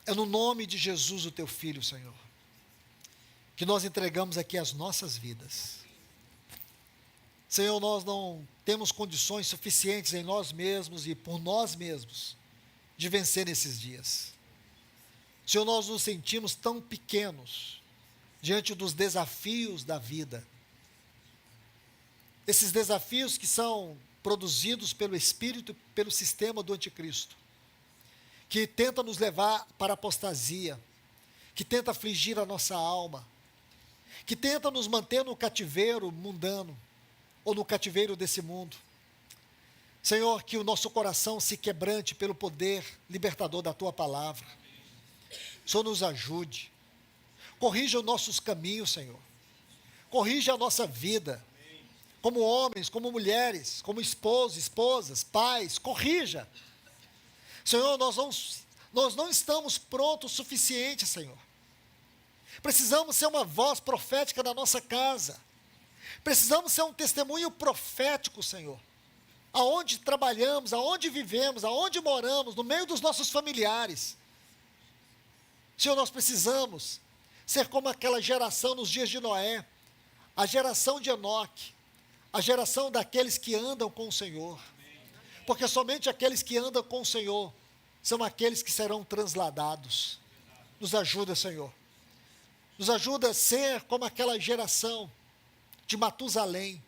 é no nome de Jesus, o Teu Filho, Senhor, que nós entregamos aqui as nossas vidas. Senhor, nós não temos condições suficientes em nós mesmos e por nós mesmos de vencer nesses dias. Senhor, nós nos sentimos tão pequenos diante dos desafios da vida. Esses desafios que são produzidos pelo Espírito e pelo sistema do anticristo, que tenta nos levar para a apostasia, que tenta afligir a nossa alma, que tenta nos manter no cativeiro mundano, ou no cativeiro desse mundo. Senhor, que o nosso coração se quebrante pelo poder libertador da Tua palavra. Senhor, nos ajude, corrija os nossos caminhos, Senhor, corrija a nossa vida, como homens, como mulheres, como esposos, esposas, pais, corrija. Senhor, nós não estamos prontos o suficiente, Senhor, precisamos ser uma voz profética na nossa casa, precisamos ser um testemunho profético, Senhor, aonde trabalhamos, aonde vivemos, aonde moramos, no meio dos nossos familiares. Senhor, nós precisamos ser como aquela geração nos dias de Noé, a geração de Enoque, a geração daqueles que andam com o Senhor, porque somente aqueles que andam com o Senhor são aqueles que serão transladados. Nos ajuda, Senhor, nos ajuda a ser como aquela geração de Matusalém,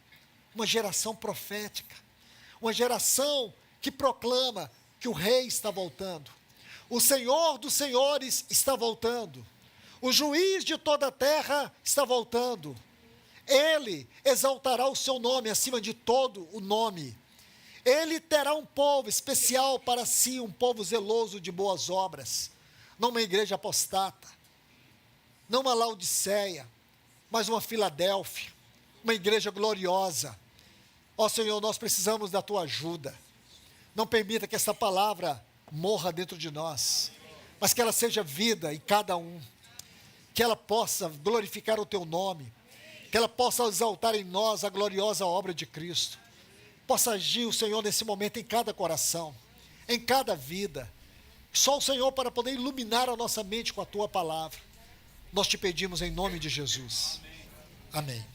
uma geração profética, uma geração que proclama que o Rei está voltando, o Senhor dos Senhores está voltando, o Juiz de toda a terra está voltando. Ele exaltará o seu nome acima de todo o nome. Ele terá um povo especial para si, um povo zeloso de boas obras. Não uma igreja apostata, não uma Laodiceia, mas uma Filadélfia, uma igreja gloriosa. Ó Senhor, nós precisamos da Tua ajuda. Não permita que essa palavra morra dentro de nós, mas que ela seja vida em cada um, que ela possa glorificar o Teu nome, que ela possa exaltar em nós a gloriosa obra de Cristo, possa agir o Senhor nesse momento em cada coração, em cada vida, só o Senhor para poder iluminar a nossa mente com a Tua palavra. Nós te pedimos em nome de Jesus. Amém.